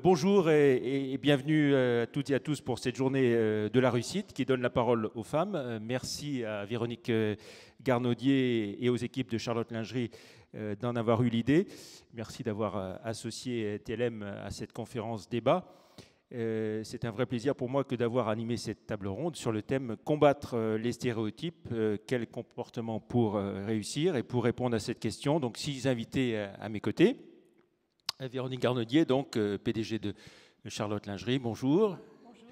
Bonjour et bienvenue à toutes et à tous pour cette journée de la réussite qui donne la parole aux femmes. Merci à Véronique Garnaudier et aux équipes de Charlotte Lingerie d'en avoir eu l'idée. Merci d'avoir associé TLM à cette conférence débat. C'est un vrai plaisir pour moi que d'avoir animé cette table ronde sur le thème « Combattre les stéréotypes, quel comportement pour réussir ?» Et pour répondre à cette question, donc 6 invités à mes côtés. Véronique Garnaudier, donc PDG de Charlotte Lingerie. Bonjour. Bonjour.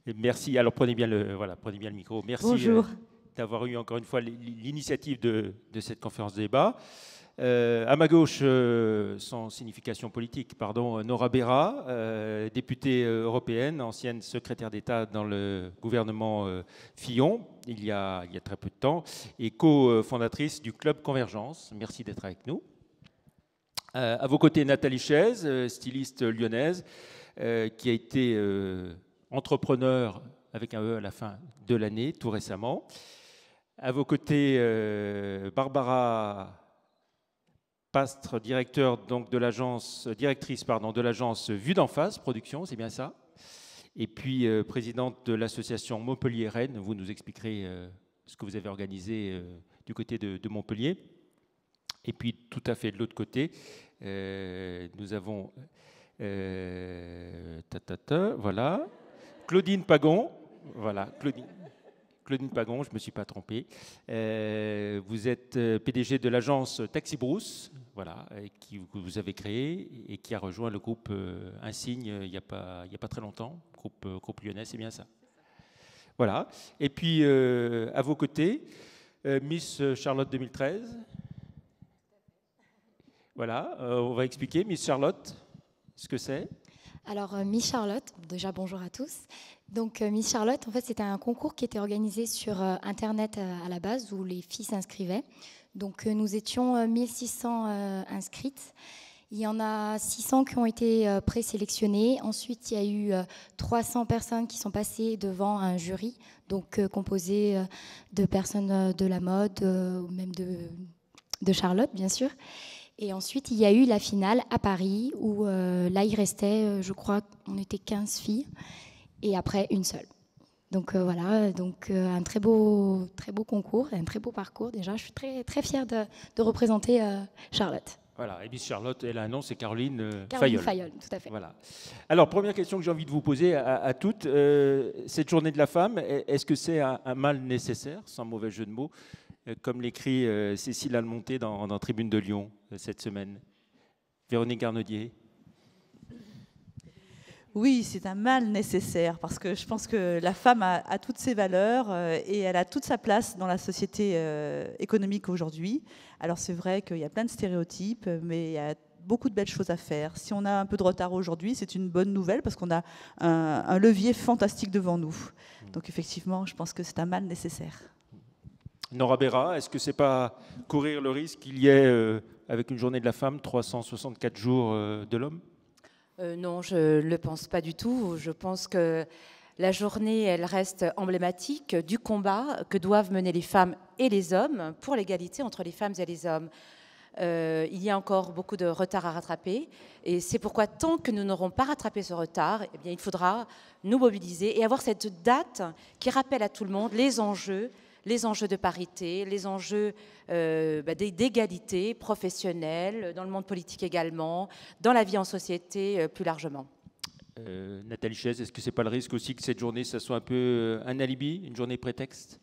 Et merci. Alors prenez bien le micro. Merci d'avoir eu encore une fois l'initiative de cette conférence de débat. À ma gauche, sans signification politique, Nora Berra, députée européenne, ancienne secrétaire d'État dans le gouvernement Fillon, il y a très peu de temps, et co-fondatrice du Club Convergence. Merci d'être avec nous. À vos côtés, Nathalie Chaise, styliste lyonnaise, qui a été entrepreneur avec un E à la fin de l'année, tout récemment. À vos côtés, Barbara Pastre, directrice de l'agence Vue d'en face Production, c'est bien ça. Et puis présidente de l'association Montpellier-Rennes. Vous nous expliquerez ce que vous avez organisé du côté de Montpellier. Et puis, tout à fait de l'autre côté, nous avons voilà, Claudine Pagon. Voilà, Claudine Pagon, je ne me suis pas trompé. Vous êtes PDG de l'agence Taxi Brousse, voilà, que vous avez créée et qui a rejoint le groupe Insigne il n'y a pas très longtemps, groupe lyonnais, c'est bien ça. Voilà. Et puis, à vos côtés, Miss Charlotte 2013. Voilà, on va expliquer. Miss Charlotte, ce que c'est. Alors, Miss Charlotte, déjà bonjour à tous. Donc, Miss Charlotte, en fait, c'était un concours qui était organisé sur Internet à la base, où les filles s'inscrivaient. Donc, nous étions 1600 inscrites. Il y en a 600 qui ont été présélectionnées. Ensuite, il y a eu 300 personnes qui sont passées devant un jury, donc composé de personnes de la mode, même de Charlotte, bien sûr. Et ensuite, il y a eu la finale à Paris, où là, il restait, je crois, on était 15 filles, et après, une seule. Donc voilà, donc un très beau concours, un très beau parcours. Déjà, je suis très, très fière de représenter Charlotte. Voilà, et Miss Charlotte, elle a un nom, c'est Caroline Fayol, tout à fait. Voilà. Alors, première question que j'ai envie de vous poser à toutes, cette journée de la femme, est-ce que c'est un mal nécessaire, sans mauvais jeu de mots, comme l'écrit Cécile Almonté dans Tribune de Lyon cette semaine? Véronique Garnaudier. Oui, c'est un mal nécessaire parce que je pense que la femme a toutes ses valeurs et elle a toute sa place dans la société économique aujourd'hui. Alors c'est vrai qu'il y a plein de stéréotypes, mais il y a beaucoup de belles choses à faire. Si on a un peu de retard aujourd'hui, c'est une bonne nouvelle parce qu'on a un levier fantastique devant nous. Donc effectivement, je pense que c'est un mal nécessaire. Nora Berra, est-ce que c'est pas courir le risque qu'il y ait, avec une journée de la femme, 364 jours de l'homme? Non, je ne le pense pas du tout. Je pense que la journée, elle reste emblématique du combat que doivent mener les femmes et les hommes pour l'égalité entre les femmes et les hommes. Il y a encore beaucoup de retard à rattraper et c'est pourquoi tant que nous n'aurons pas rattrapé ce retard, eh bien, il faudra nous mobiliser et avoir cette date qui rappelle à tout le monde les enjeux de parité, les enjeux d'égalité professionnelle, dans le monde politique également, dans la vie en société plus largement. Nathalie Chaise, est-ce que ce n'est pas le risque aussi que cette journée, ça soit un peu un alibi, une journée prétexte?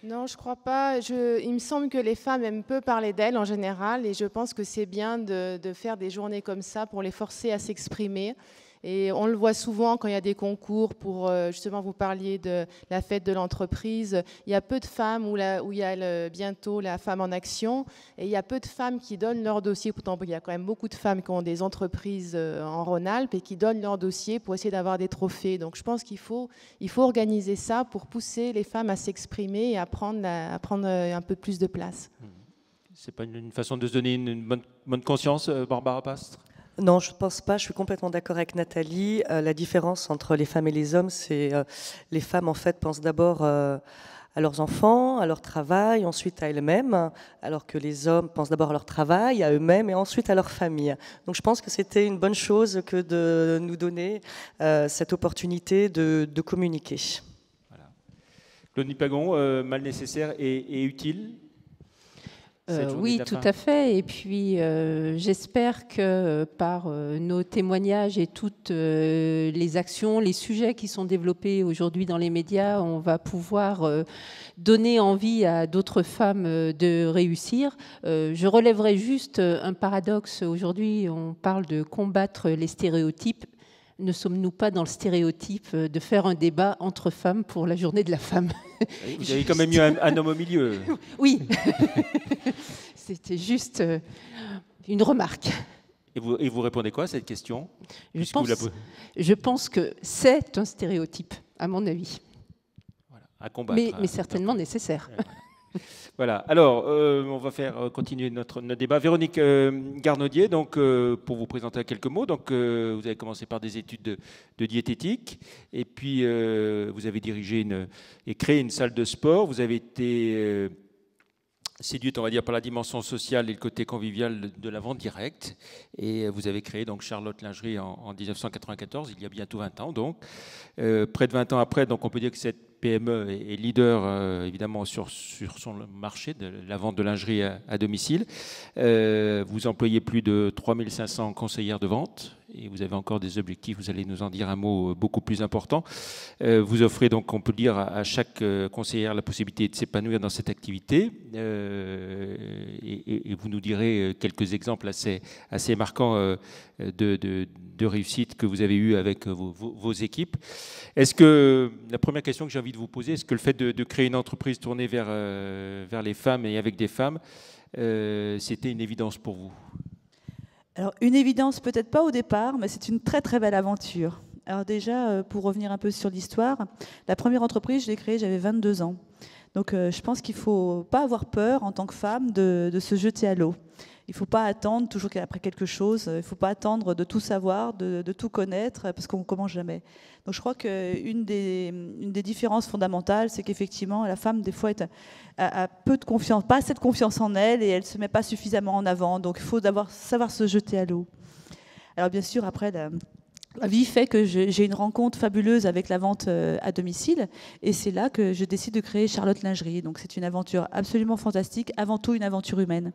Non, je ne crois pas. Il me semble que les femmes aiment peu parler d'elles en général et je pense que c'est bien de faire des journées comme ça pour les forcer à s'exprimer. Et on le voit souvent quand il y a des concours pour, justement, vous parliez de la fête de l'entreprise. Il y a peu de femmes où il y a bientôt la femme en action. Et il y a peu de femmes qui donnent leur dossier. Pourtant, il y a quand même beaucoup de femmes qui ont des entreprises en Rhône-Alpes et qui donnent leur dossier pour essayer d'avoir des trophées. Donc, je pense qu'il faut organiser ça pour pousser les femmes à s'exprimer et à prendre un peu plus de place. C'est pas une façon de se donner une bonne conscience, Barbara Pastre? Non, je ne pense pas. Je suis complètement d'accord avec Nathalie. La différence entre les femmes et les hommes, c'est les femmes, en fait, pensent d'abord à leurs enfants, à leur travail, ensuite à elles-mêmes, alors que les hommes pensent d'abord à leur travail, à eux-mêmes et ensuite à leur famille. Donc je pense que c'était une bonne chose que de nous donner cette opportunité de communiquer. Voilà. Claude Nipagon, mal nécessaire et utile? Oui, tout à fait. Et puis, j'espère que par nos témoignages et toutes les actions, les sujets qui sont développés aujourd'hui dans les médias, on va pouvoir donner envie à d'autres femmes de réussir. Je relèverai juste un paradoxe. Aujourd'hui, on parle de combattre les stéréotypes. Ne sommes-nous pas dans le stéréotype de faire un débat entre femmes pour la journée de la femme? Vous avez quand même eu un homme au milieu. Oui, c'était juste une remarque. Et vous répondez quoi à cette question? Je pense que c'est un stéréotype, à mon avis. Voilà, à combattre. Mais certainement nécessaire. Voilà. Alors, on va faire continuer notre débat. Véronique Garnaudier, donc, pour vous présenter en quelques mots. Donc, vous avez commencé par des études de diététique, et puis vous avez dirigé et créé une salle de sport. Vous avez été séduite, on va dire, par la dimension sociale et le côté convivial de la vente directe. Et vous avez créé donc Charlotte Lingerie en 1994, il y a bientôt 20 ans. Donc, près de 20 ans après, donc on peut dire que cette PME est leader évidemment sur son marché de la vente de lingerie à domicile. Vous employez plus de 3500 conseillères de vente et vous avez encore des objectifs, vous allez nous en dire un mot beaucoup plus important. Vous offrez donc, on peut le dire, à chaque conseillère la possibilité de s'épanouir dans cette activité et vous nous direz quelques exemples assez marquants de réussite que vous avez eu avec vos équipes. Est-ce que, la première question que j'ai envie de vous poser, est-ce que le fait de créer une entreprise tournée vers les femmes et avec des femmes, c'était une évidence pour vous? Alors, une évidence, peut-être pas au départ, mais c'est une très très belle aventure. Alors déjà, pour revenir un peu sur l'histoire, la première entreprise, je l'ai créée, j'avais 22 ans. Donc je pense qu'il ne faut pas avoir peur en tant que femme de se jeter à l'eau. Il ne faut pas attendre toujours après quelque chose, il ne faut pas attendre de tout savoir, de tout connaître, parce qu'on ne commence jamais. Donc je crois qu'une des différences fondamentales, c'est qu'effectivement, la femme, des fois, a peu de confiance, pas assez de confiance en elle, et elle ne se met pas suffisamment en avant. Donc il faut d'abord savoir se jeter à l'eau. Alors bien sûr, après, la vie fait que j'ai une rencontre fabuleuse avec la vente à domicile, et c'est là que je décide de créer Charlotte Lingerie. Donc c'est une aventure absolument fantastique, avant tout une aventure humaine,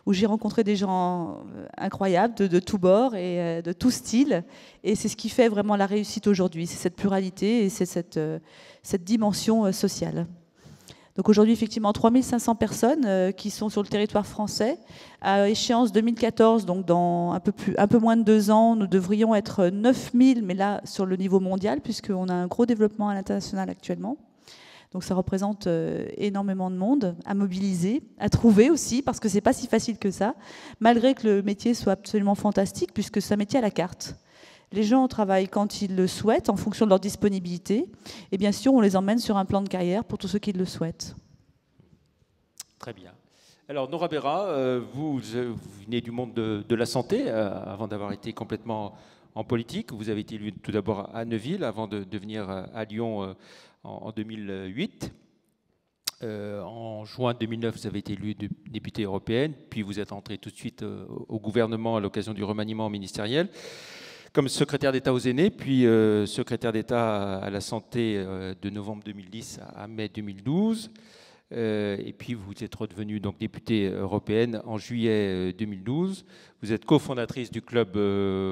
où j'ai rencontré des gens incroyables, de tous bords et de tout style. Et c'est ce qui fait vraiment la réussite aujourd'hui, c'est cette pluralité et c'est cette dimension sociale. Donc aujourd'hui, effectivement, 3500 personnes qui sont sur le territoire français. À échéance 2014, donc dans un peu moins de 2 ans, nous devrions être 9000, mais là, sur le niveau mondial, puisqu'on a un gros développement à l'international actuellement. Donc ça représente énormément de monde à mobiliser, à trouver aussi, parce que c'est pas si facile que ça, malgré que le métier soit absolument fantastique, puisque c'est un métier à la carte. Les gens travaillent quand ils le souhaitent, en fonction de leur disponibilité, et bien sûr, on les emmène sur un plan de carrière pour tous ceux qui le souhaitent. Très bien. Alors Nora Berra, vous venez du monde de la santé, avant d'avoir été complètement en politique. Vous avez été élu tout d'abord à Neuville, avant de venir à Lyon en 2008. En juin 2009, vous avez été élue députée européenne, puis vous êtes entrée tout de suite au gouvernement à l'occasion du remaniement ministériel, comme secrétaire d'État aux aînés, puis secrétaire d'État à la santé de novembre 2010 à mai 2012. Et puis vous êtes redevenue donc députée européenne en juillet 2012. Vous êtes cofondatrice du club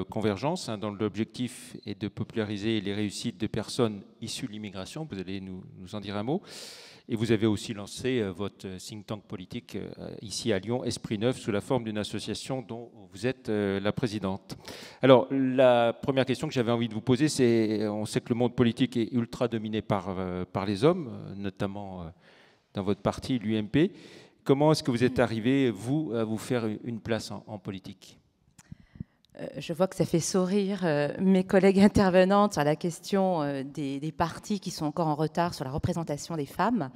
Convergence, dont l'objectif est de populariser les réussites de personnes issues de l'immigration. Vous allez nous en dire un mot. Et vous avez aussi lancé votre think tank politique ici à Lyon, Esprit Neuf, sous la forme d'une association dont vous êtes la présidente. Alors, la première question que j'avais envie de vous poser, c'est, on sait que le monde politique est ultra dominé par les hommes, notamment dans votre parti, l'UMP. Comment est-ce que vous êtes arrivé, vous, à vous faire une place en politique ? Je vois que ça fait sourire mes collègues intervenantes sur la question des partis qui sont encore en retard sur la représentation des femmes.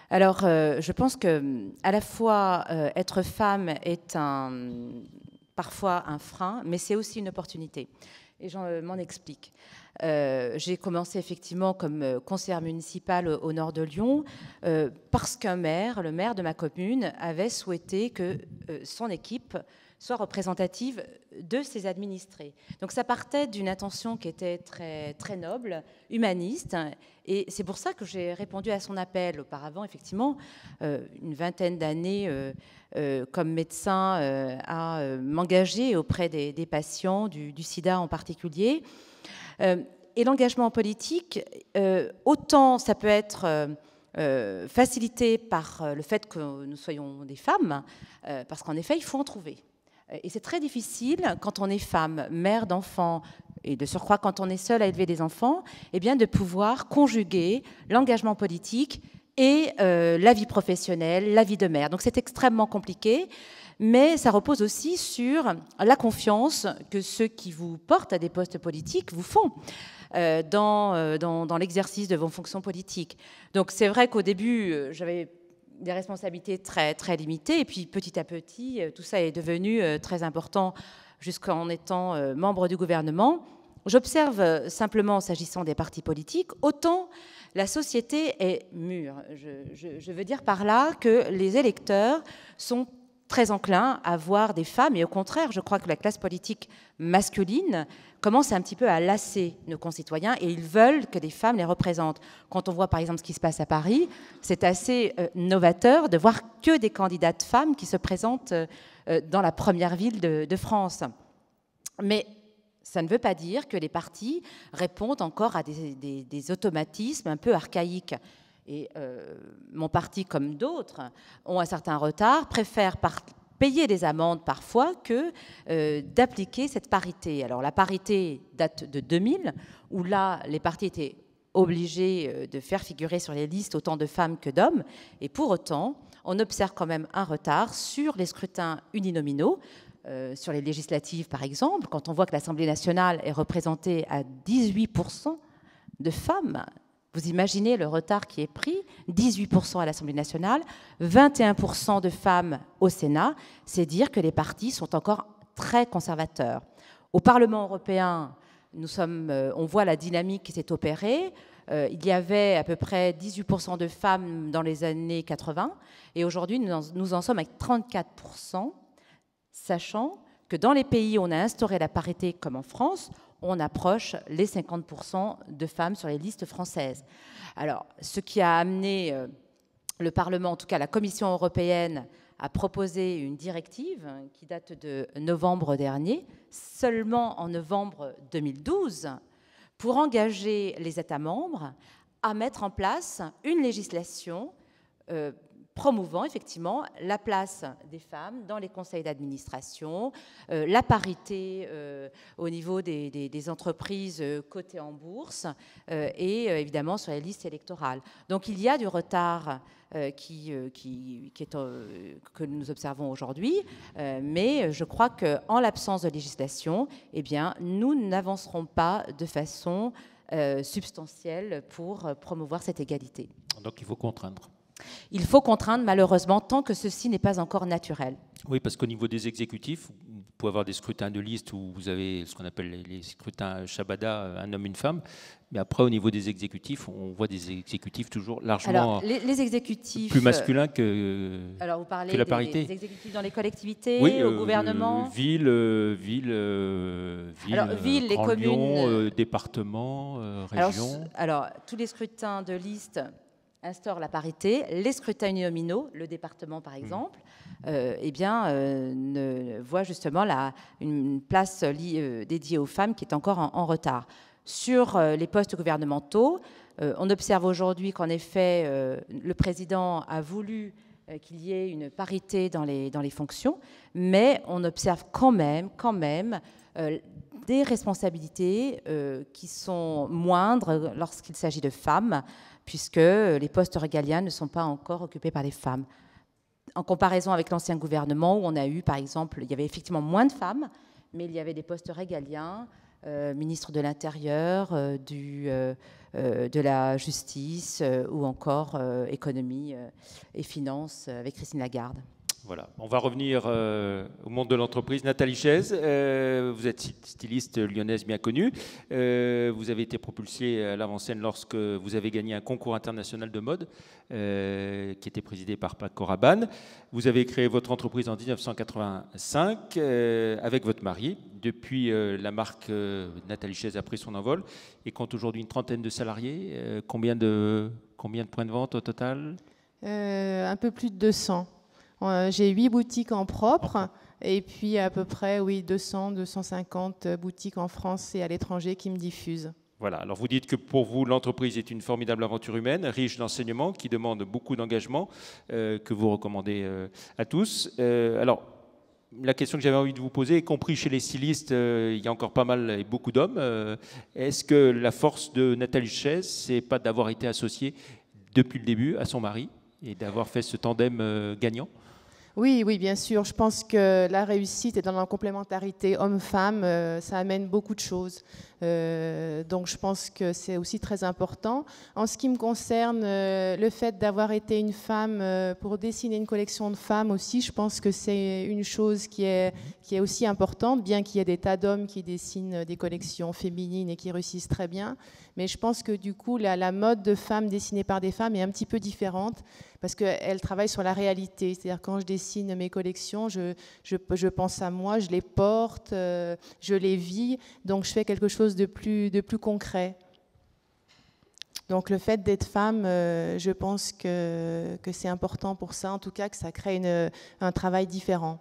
Alors, je pense que à la fois être femme est parfois un frein, mais c'est aussi une opportunité. Et je m'en explique. J'ai commencé effectivement comme conseillère municipale au nord de Lyon parce qu'un maire, le maire de ma commune, avait souhaité que son équipe soit représentative de ses administrés. Donc ça partait d'une intention qui était très, très noble, humaniste, et c'est pour ça que j'ai répondu à son appel. Auparavant, effectivement, une vingtaine d'années comme médecin à m'engager auprès des patients, du sida en particulier. Et l'engagement politique, autant ça peut être facilité par le fait que nous soyons des femmes, parce qu'en effet, il faut en trouver. Et c'est très difficile, quand on est femme, mère d'enfants, et de surcroît quand on est seule à élever des enfants, eh bien, de pouvoir conjuguer l'engagement politique et la vie professionnelle, la vie de mère. Donc c'est extrêmement compliqué, mais ça repose aussi sur la confiance que ceux qui vous portent à des postes politiques vous font dans l'exercice de vos fonctions politiques. Donc c'est vrai qu'au début, j'avais des responsabilités très, très limitées, et puis petit à petit, tout ça est devenu très important jusqu'en étant membre du gouvernement. J'observe simplement, s'agissant des partis politiques, autant la société est mûre. Je veux dire par là que les électeurs sont très enclins à voir des femmes, et au contraire, je crois que la classe politique masculine commence un petit peu à lasser nos concitoyens, et ils veulent que des femmes les représentent. Quand on voit par exemple ce qui se passe à Paris, c'est assez novateur de voir que des candidates femmes qui se présentent dans la première ville de France. Mais ça ne veut pas dire que les partis répondent encore à des automatismes un peu archaïques. Et mon parti, comme d'autres, ont un certain retard, préfèrent payer des amendes parfois que d'appliquer cette parité. Alors la parité date de 2000, où là, les partis étaient obligés de faire figurer sur les listes autant de femmes que d'hommes, et pour autant, on observe quand même un retard sur les scrutins uninominaux, sur les législatives par exemple, quand on voit que l'Assemblée nationale est représentée à 18% de femmes. Vous imaginez le retard qui est pris, 18% à l'Assemblée nationale, 21% de femmes au Sénat, c'est dire que les partis sont encore très conservateurs. Au Parlement européen, on voit la dynamique qui s'est opérée. Il y avait à peu près 18% de femmes dans les années 80, et aujourd'hui nous en sommes avec 34%, sachant que dans les pays où on a instauré la parité, comme en France, on approche les 50% de femmes sur les listes françaises. Alors, ce qui a amené le Parlement, en tout cas la Commission européenne, à proposer une directive qui date de novembre dernier, seulement en novembre 2012, pour engager les États membres à mettre en place une législation promouvant effectivement la place des femmes dans les conseils d'administration, la parité au niveau des entreprises cotées en bourse et évidemment sur les listes électorales. Donc il y a du retard que nous observons aujourd'hui, mais je crois qu'en l'absence de législation, eh bien, nous n'avancerons pas de façon substantielle pour promouvoir cette égalité. Donc il faut contraindre. Il faut contraindre, malheureusement, tant que ceci n'est pas encore naturel. Oui, parce qu'au niveau des exécutifs, vous pouvez avoir des scrutins de liste où vous avez ce qu'on appelle les scrutins Shabada, un homme, une femme. Mais après, au niveau des exécutifs, on voit des exécutifs toujours largement les exécutifs, plus masculins que alors vous parlez la parité. Des exécutifs dans les collectivités, oui, au gouvernement, ville, les communes, départements, régions. Alors, tous les scrutins de liste instaure la parité, les scrutins uninominaux, le département par exemple, voit justement une place dédiée aux femmes qui est encore en retard. Sur les postes gouvernementaux, on observe aujourd'hui qu'en effet, le président a voulu qu'il y ait une parité dans les fonctions, mais on observe quand même des responsabilités qui sont moindres lorsqu'il s'agit de femmes, puisque les postes régaliens ne sont pas encore occupés par les femmes. En comparaison avec l'ancien gouvernement, où on a eu, par exemple, il y avait effectivement moins de femmes, mais il y avait des postes régaliens, ministre de l'Intérieur, de la Justice, ou encore économie et finances avec Christine Lagarde. Voilà. On va revenir au monde de l'entreprise. Nathalie Chaise, vous êtes styliste lyonnaise bien connue. Vous avez été propulsée à l'avant-scène lorsque vous avez gagné un concours international de mode qui était présidé par Paco Rabanne. Vous avez créé votre entreprise en 1985 avec votre mari. Depuis, la marque Nathalie Chaise a pris son envol et compte aujourd'hui une trentaine de salariés. Combien de points de vente au total ? Un peu plus de 200. J'ai 8 boutiques en propre et puis à peu près 200, 250 boutiques en France et à l'étranger qui me diffusent. Voilà, alors vous dites que pour vous, l'entreprise est une formidable aventure humaine, riche d'enseignements, qui demande beaucoup d'engagement, que vous recommandez à tous. Alors, la question que j'avais envie de vous poser, y compris chez les stylistes, il y a encore pas mal et beaucoup d'hommes. Est-ce que la force de Nathalie Chaise, c'est pas d'avoir été associée depuis le début à son mari et d'avoir fait ce tandem gagnant ? Oui, bien sûr. Je pense que la réussite est dans la complémentarité homme-femme. Ça amène beaucoup de choses. Donc, je pense que c'est aussi très important. En ce qui me concerne, le fait d'avoir été une femme pour dessiner une collection de femmes aussi, je pense que c'est une chose qui est aussi importante, bien qu'il y ait des tas d'hommes qui dessinent des collections féminines et qui réussissent très bien. Mais je pense que du coup, la mode de femmes dessinée par des femmes est un petit peu différente parce qu'elle travaille sur la réalité. C'est-à-dire quand je dessine mes collections, je pense à moi, je les porte, je les vis, donc je fais quelque chose de plus concret. Donc le fait d'être femme, je pense que c'est important pour ça, en tout cas que ça crée un travail différent.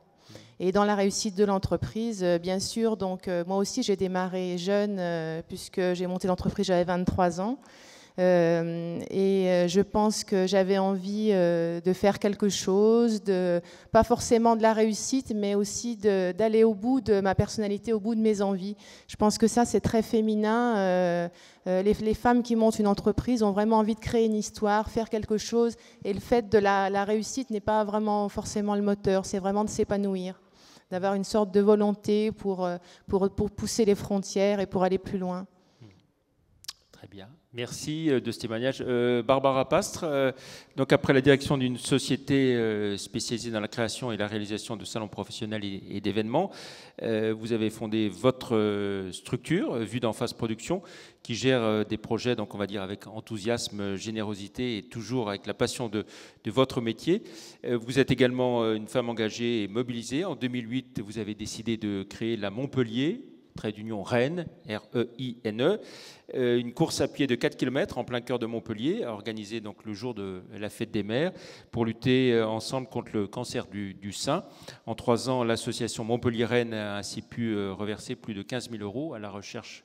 Et dans la réussite de l'entreprise, bien sûr, donc moi aussi j'ai démarré jeune puisque j'ai monté l'entreprise, j'avais 23 ans. Et je pense que j'avais envie de faire quelque chose, pas forcément de la réussite, mais aussi d'aller au bout de ma personnalité, au bout de mes envies. Je pense que ça, c'est très féminin. Les femmes qui montent une entreprise ont vraiment envie de créer une histoire, faire quelque chose. Et le fait de la réussite n'est pas vraiment forcément le moteur, c'est vraiment de s'épanouir, d'avoir une sorte de volonté pour pousser les frontières et pour aller plus loin. Très bien. Merci de ce témoignage. Barbara Pastre, donc après la direction d'une société spécialisée dans la création et la réalisation de salons professionnels et d'événements, vous avez fondé votre structure, Vue d'en face Production, qui gère des projets, donc on va dire avec enthousiasme, générosité et toujours avec la passion de votre métier. Vous êtes également une femme engagée et mobilisée. En 2008, vous avez décidé de créer la Montpellier, trait d'union Rennes, R-E-I-N-E, une course à pied de 4 km en plein cœur de Montpellier, organisée donc le jour de la fête des mères, pour lutter ensemble contre le cancer du sein. En 3 ans, l'association Montpellier-Rennes a ainsi pu reverser plus de 15 000 € à la recherche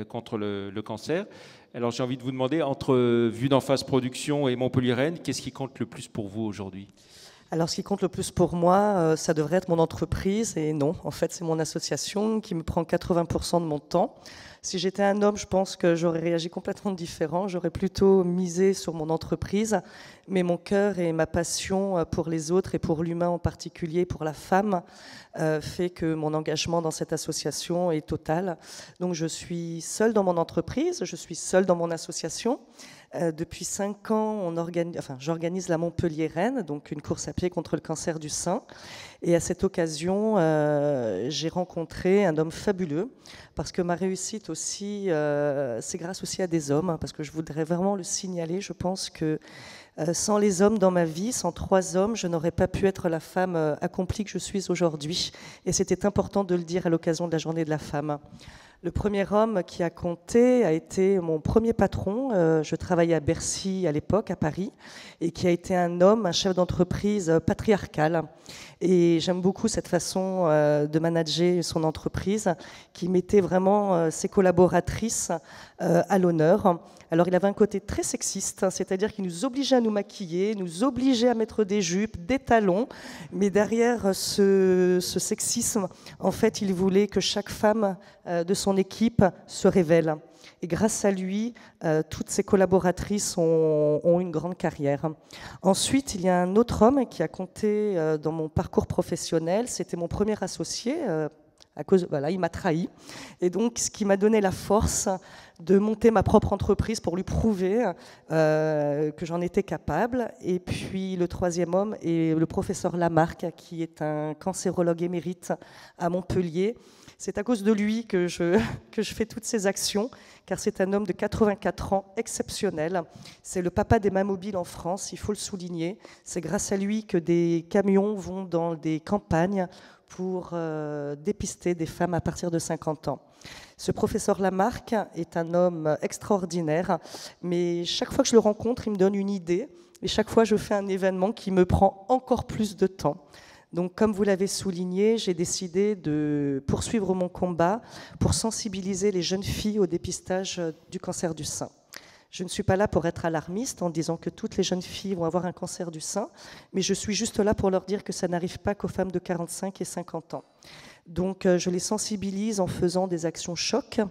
contre le cancer. Alors j'ai envie de vous demander, entre Vue d'en face Production et Montpellier-Rennes, qu'est-ce qui compte le plus pour vous aujourd'hui ? Alors, ce qui compte le plus pour moi, ça devrait être mon entreprise. Et non, en fait, c'est mon association qui me prend 80% de mon temps. Si j'étais un homme, je pense que j'aurais réagi complètement différent. J'aurais plutôt misé sur mon entreprise. Mais mon cœur et ma passion pour les autres et pour l'humain en particulier, pour la femme, fait que mon engagement dans cette association est total. Donc, je suis seule dans mon entreprise, je suis seule dans mon association. Depuis 5 ans, j'organise la Montpellier-Rennes, donc une course à pied contre le cancer du sein. Et à cette occasion, j'ai rencontré un homme fabuleux, parce que ma réussite aussi, c'est grâce aussi à des hommes, parce que je voudrais vraiment le signaler. Je pense que sans les hommes dans ma vie, sans 3 hommes, je n'aurais pas pu être la femme accomplie que je suis aujourd'hui. Et c'était important de le dire à l'occasion de la Journée de la femme. Le premier homme qui a compté a été mon premier patron. Je travaillais à Bercy à l'époque, à Paris, et qui a été un homme, un chef d'entreprise patriarcal. Et j'aime beaucoup cette façon de manager son entreprise, qui mettait vraiment ses collaboratrices à l'honneur. Alors il avait un côté très sexiste, c'est-à-dire qu'il nous obligeait à nous maquiller, nous obligeait à mettre des jupes, des talons, mais derrière ce sexisme, en fait, il voulait que chaque femme de son équipe se révèle. Et grâce à lui, toutes ses collaboratrices ont une grande carrière. Ensuite, il y a un autre homme qui a compté dans mon parcours professionnel. C'était mon premier associé Voilà, il m'a trahi. Et donc, ce qui m'a donné la force de monter ma propre entreprise pour lui prouver que j'en étais capable. Et puis, le troisième homme est le professeur Lamarck, qui est un cancérologue émérite à Montpellier. C'est à cause de lui que je fais toutes ces actions, car c'est un homme de 84 ans exceptionnel. C'est le papa des mains mobiles en France, il faut le souligner. C'est grâce à lui que des camions vont dans des campagnes pour dépister des femmes à partir de 50 ans. Ce professeur Lamarck est un homme extraordinaire, mais chaque fois que je le rencontre, il me donne une idée, et chaque fois je fais un événement qui me prend encore plus de temps. Donc, comme vous l'avez souligné, j'ai décidé de poursuivre mon combat pour sensibiliser les jeunes filles au dépistage du cancer du sein. Je ne suis pas là pour être alarmiste en disant que toutes les jeunes filles vont avoir un cancer du sein, mais je suis juste là pour leur dire que ça n'arrive pas qu'aux femmes de 45 et 50 ans. Donc, je les sensibilise en faisant des actions chocs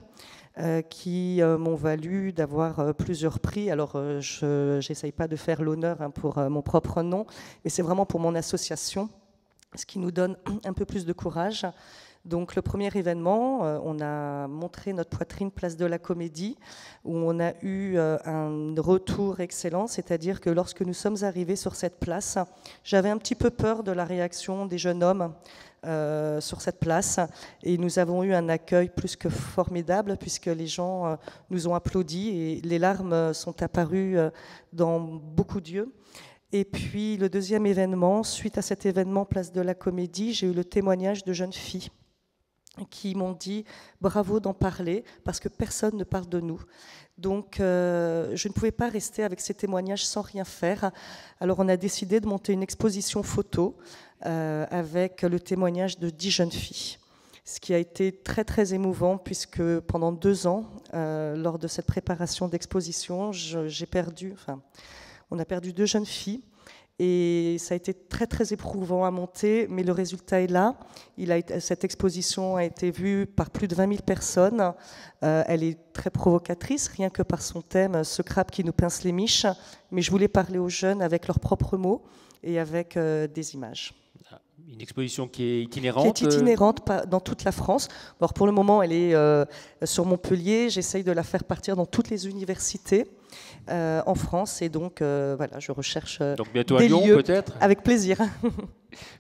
qui m'ont valu d'avoir plusieurs prix. Alors, je n'essaye pas de faire l'honneur pour mon propre nom, mais c'est vraiment pour mon association, ce qui nous donne un peu plus de courage. Donc le premier événement, on a montré notre poitrine place de la Comédie, où on a eu un retour excellent, c'est-à-dire que lorsque nous sommes arrivés sur cette place, j'avais un petit peu peur de la réaction des jeunes hommes sur cette place, et nous avons eu un accueil plus que formidable, puisque les gens nous ont applaudi, et les larmes sont apparues dans beaucoup d'yeux. Et puis le deuxième événement, suite à cet événement Place de la Comédie, j'ai eu le témoignage de jeunes filles qui m'ont dit « bravo d'en parler, parce que personne ne parle de nous ». Donc je ne pouvais pas rester avec ces témoignages sans rien faire. Alors on a décidé de monter une exposition photo avec le témoignage de 10 jeunes filles. Ce qui a été très très émouvant, puisque pendant 2 ans, lors de cette préparation d'exposition, on a perdu 2 jeunes filles, et ça a été très très éprouvant à monter, mais le résultat est là. Cette exposition a été vue par plus de 20 000 personnes. Elle est très provocatrice, rien que par son thème, ce crabe qui nous pince les miches. Mais je voulais parler aux jeunes avec leurs propres mots et avec des images. Une exposition qui est itinérante. Qui est itinérante dans toute la France. Alors pour le moment, elle est sur Montpellier. J'essaye de la faire partir dans toutes les universités en France. Et donc, voilà, je recherche donc bientôt à Lyon, peut-être. Avec plaisir.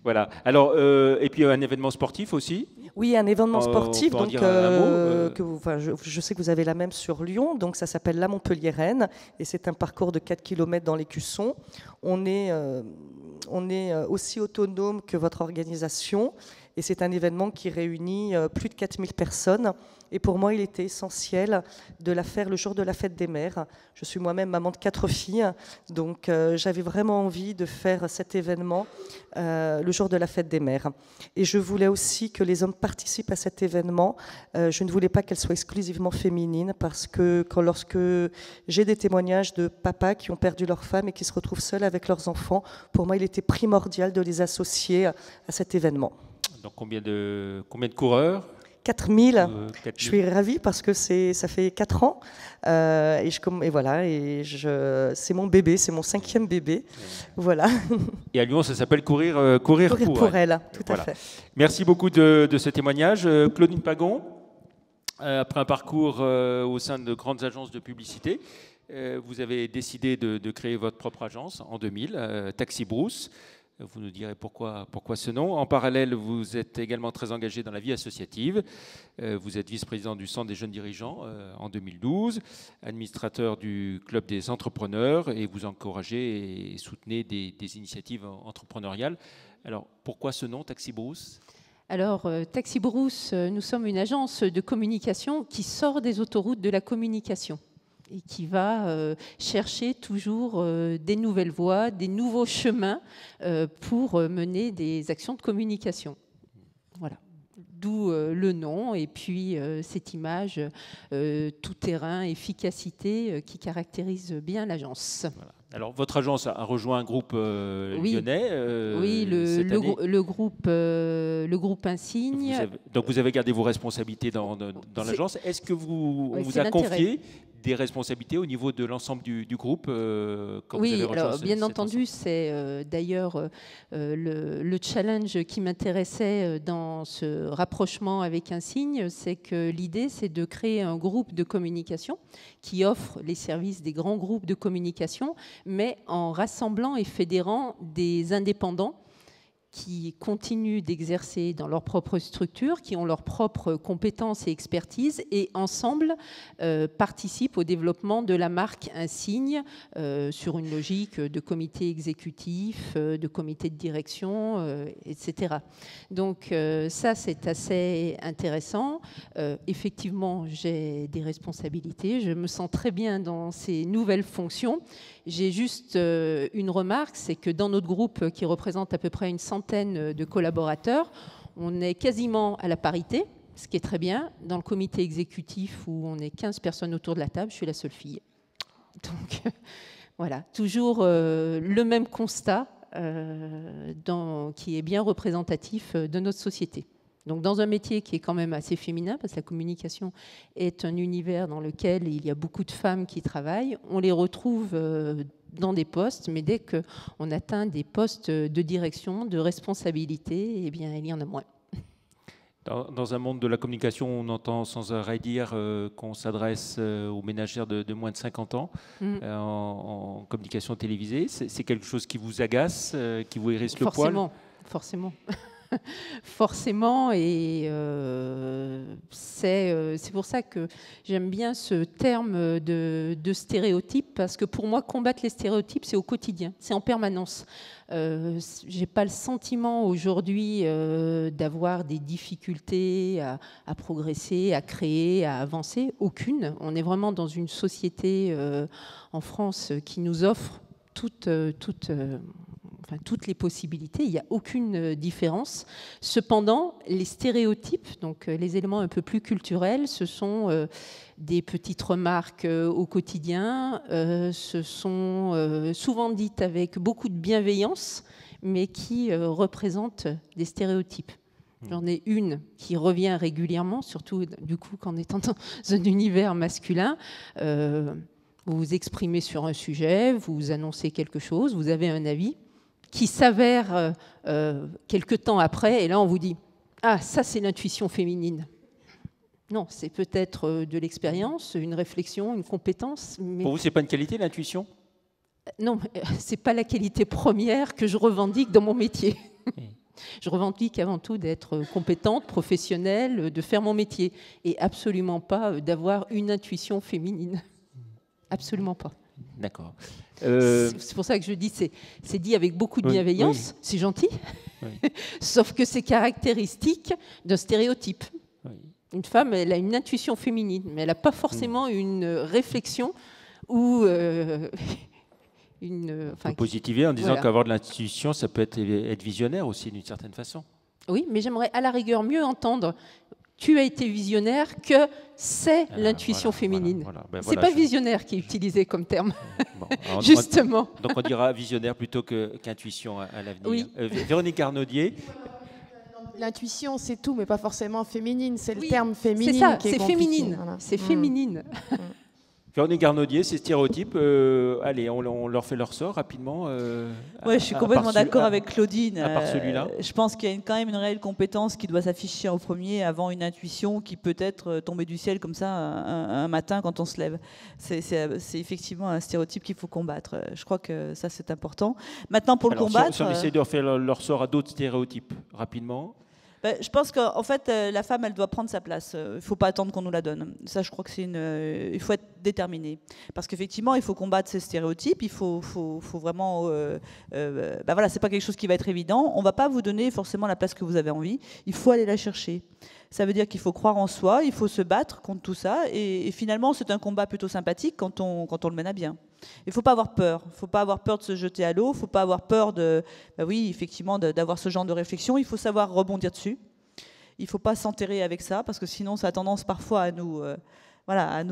Voilà. Alors, et puis un événement sportif aussi. Oui, un événement sportif. Donc, je sais que vous avez la même sur Lyon. Donc, ça s'appelle la Montpellier-Rennes. Et c'est un parcours de 4 km dans l'Écusson. On est aussi autonome que votre organisation. Et c'est un événement qui réunit plus de 4000 personnes. Et pour moi, il était essentiel de la faire le jour de la fête des mères. Je suis moi-même maman de 4 filles. Donc, j'avais vraiment envie de faire cet événement le jour de la fête des mères. Et je voulais aussi que les hommes participent à cet événement. Je ne voulais pas qu'elle soit exclusivement féminine, parce que lorsque j'ai des témoignages de papas qui ont perdu leur femme et qui se retrouvent seuls avec leurs enfants, pour moi, il était primordial de les associer à cet événement. Donc combien de coureurs ? 4000. Je suis ravie parce que ça fait 4 ans et voilà, c'est mon bébé, c'est mon 5e bébé. Voilà. Et à Lyon, ça s'appelle courir pour elle. Tout à fait. Merci beaucoup de ce témoignage. Claudine Pagon, après un parcours au sein de grandes agences de publicité, vous avez décidé de créer votre propre agence en 2000, Taxi Brousse. Vous nous direz pourquoi ce nom. En parallèle, vous êtes également très engagé dans la vie associative. Vous êtes vice-président du Centre des jeunes dirigeants en 2012, administrateur du Club des entrepreneurs, et vous encouragez et soutenez des initiatives entrepreneuriales. Alors, pourquoi ce nom, Taxi Brousse ? Alors, Taxi Brousse, nous sommes une agence de communication qui sort des autoroutes de la communication et qui va chercher toujours des nouvelles voies, des nouveaux chemins pour mener des actions de communication. Voilà. D'où le nom et puis cette image tout-terrain, efficacité qui caractérise bien l'agence. Voilà. Alors, votre agence a rejoint un groupe lyonnais. Oui, le groupe Insigne. Donc, vous avez gardé vos responsabilités dans l'agence. Est-ce que on vous a confié des responsabilités au niveau de l'ensemble du groupe Oui, alors bien entendu, c'est d'ailleurs le challenge qui m'intéressait dans ce rapprochement avec Insigne, c'est que l'idée, c'est de créer un groupe de communication qui offre les services des grands groupes de communication, mais en rassemblant et fédérant des indépendants qui continuent d'exercer dans leur propre structure, qui ont leurs propres compétences et expertises, et ensemble participent au développement de la marque Insigne sur une logique de comité exécutif, de comité de direction, etc. Donc ça, c'est assez intéressant. Effectivement, j'ai des responsabilités. Je me sens très bien dans ces nouvelles fonctions. J'ai juste une remarque, c'est que dans notre groupe qui représente à peu près une centaine de collaborateurs, on est quasiment à la parité, ce qui est très bien. Dans le comité exécutif où on est 15 personnes autour de la table, je suis la seule fille. Donc voilà, toujours le même constat qui est bien représentatif de notre société. Donc dans un métier qui est quand même assez féminin, parce que la communication est un univers dans lequel il y a beaucoup de femmes qui travaillent, on les retrouve dans des postes, mais dès qu'on atteint des postes de direction, de responsabilité, eh bien, il y en a moins. Dans un monde de la communication, on entend sans arrêt dire qu'on s'adresse aux ménagères de moins de 50 ans en communication télévisée. C'est quelque chose qui vous agace, qui vous hérisse le poil ? Forcément. Forcément, et c'est pour ça que j'aime bien ce terme de stéréotype, parce que pour moi, combattre les stéréotypes, c'est au quotidien, c'est en permanence. J'ai pas le sentiment aujourd'hui d'avoir des difficultés à progresser, à créer, à avancer, aucune. On est vraiment dans une société en France qui nous offre toutes les possibilités, il n'y a aucune différence. Cependant, les stéréotypes, donc les éléments un peu plus culturels, ce sont des petites remarques au quotidien, ce sont souvent dites avec beaucoup de bienveillance, mais qui représentent des stéréotypes. J'en ai une qui revient régulièrement, surtout du coup quand on est dans un univers masculin. Vous vous exprimez sur un sujet, vous annoncez quelque chose, vous avez un avis qui s'avère quelque temps après, et là on vous dit « Ah, ça c'est l'intuition féminine ». Non, c'est peut-être de l'expérience, une réflexion, une compétence. Mais... Pour vous, c'est pas une qualité, l'intuition ? Non, c'est pas la qualité première que je revendique dans mon métier. Je revendique avant tout d'être compétente, professionnelle, de faire mon métier, et absolument pas d'avoir une intuition féminine. Absolument pas. D'accord. C'est pour ça que je dis, c'est dit avec beaucoup de bienveillance, oui. C'est gentil, oui. Sauf que c'est caractéristique d'un stéréotype. Oui. Une femme, elle a une intuition féminine, mais elle n'a pas forcément une réflexion ou une... Enfin, positiver en disant qu'avoir de l'intuition, ça peut être visionnaire aussi d'une certaine façon. Oui, mais j'aimerais à la rigueur mieux entendre... Tu as été visionnaire, que c'est l'intuition féminine. C'est pas visionnaire qui est utilisé comme terme, bon, justement. Donc on dira visionnaire plutôt qu'intuition à l'avenir. Oui. Véronique Arnaudier. L'intuition, c'est tout, mais pas forcément féminine. C'est le terme féminine qui est compliqué. C'est féminine. Voilà. C'est féminine. Véronique Arnaudier, ces stéréotypes, allez, on leur fait leur sort rapidement. Oui, je suis complètement d'accord avec Claudine. À part celui-là. Je pense qu'il y a quand même une réelle compétence qui doit s'afficher en premier avant une intuition qui peut être tombée du ciel comme ça un matin quand on se lève. C'est effectivement un stéréotype qu'il faut combattre. Je crois que ça, c'est important. Maintenant, pour le combattre... Si on essaie de refaire leur sort à d'autres stéréotypes, rapidement... Je pense qu'en fait, la femme, elle doit prendre sa place. Il ne faut pas attendre qu'on nous la donne. Ça, je crois que il faut être déterminé. Parce qu'effectivement, il faut combattre ces stéréotypes. Il faut vraiment... voilà, c'est pas quelque chose qui va être évident. On ne va pas vous donner forcément la place que vous avez envie. Il faut aller la chercher. Ça veut dire qu'il faut croire en soi, il faut se battre contre tout ça. Et finalement, c'est un combat plutôt sympathique quand on le mène à bien. Il ne faut pas avoir peur. Il ne faut pas avoir peur de se jeter à l'eau. Il ne faut pas avoir peur d'avoir ce genre de réflexion. Il faut savoir rebondir dessus. Il ne faut pas s'enterrer avec ça, parce que sinon, ça a tendance parfois à nous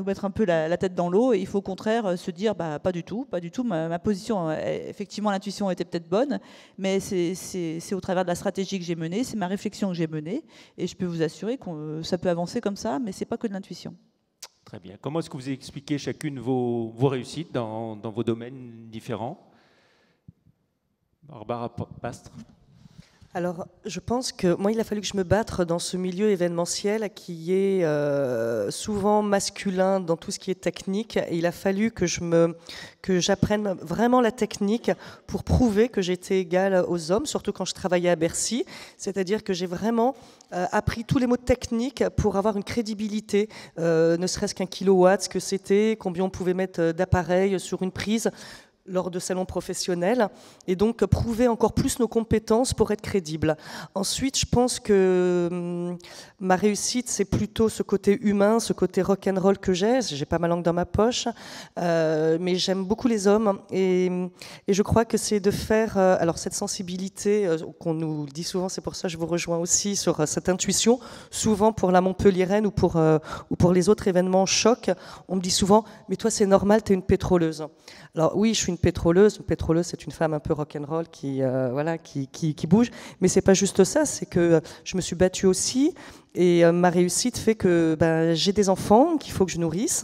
mettre un peu la tête dans l'eau. Et il faut au contraire se dire, pas du tout. Ma position, effectivement, l'intuition était peut-être bonne, mais c'est au travers de la stratégie que j'ai menée, c'est ma réflexion que j'ai menée. Et je peux vous assurer que ça peut avancer comme ça, mais ce n'est pas que de l'intuition. Très bien. Comment est-ce que vous expliquez chacune vos réussites dans vos domaines différents? Barbara Pastre. Alors, je pense que moi, il a fallu que je me batte dans ce milieu événementiel qui est souvent masculin dans tout ce qui est technique. Et il a fallu que j'apprenne vraiment la technique pour prouver que j'étais égale aux hommes, surtout quand je travaillais à Bercy. C'est-à-dire que j'ai vraiment appris tous les mots techniques pour avoir une crédibilité, ne serait-ce qu'un kilowatt, ce que c'était, combien on pouvait mettre d'appareils sur une prise lors de salons professionnels, et donc prouver encore plus nos compétences pour être crédibles. Ensuite, je pense que ma réussite, c'est plutôt ce côté humain, ce côté rock'n'roll que j'ai pas ma langue dans ma poche, mais j'aime beaucoup les hommes, et je crois que c'est de faire, alors cette sensibilité qu'on nous dit souvent, c'est pour ça que je vous rejoins aussi sur cette intuition, souvent pour la Montpelliéraine ou pour les autres événements choc, on me dit souvent, mais toi c'est normal, t'es une pétroleuse. Alors oui, je suis une pétroleuse. Une pétroleuse, c'est une femme un peu rock'n'roll qui bouge. Mais c'est pas juste ça, c'est que je me suis battue aussi. Et ma réussite fait que j'ai des enfants qu'il faut que je nourrisse.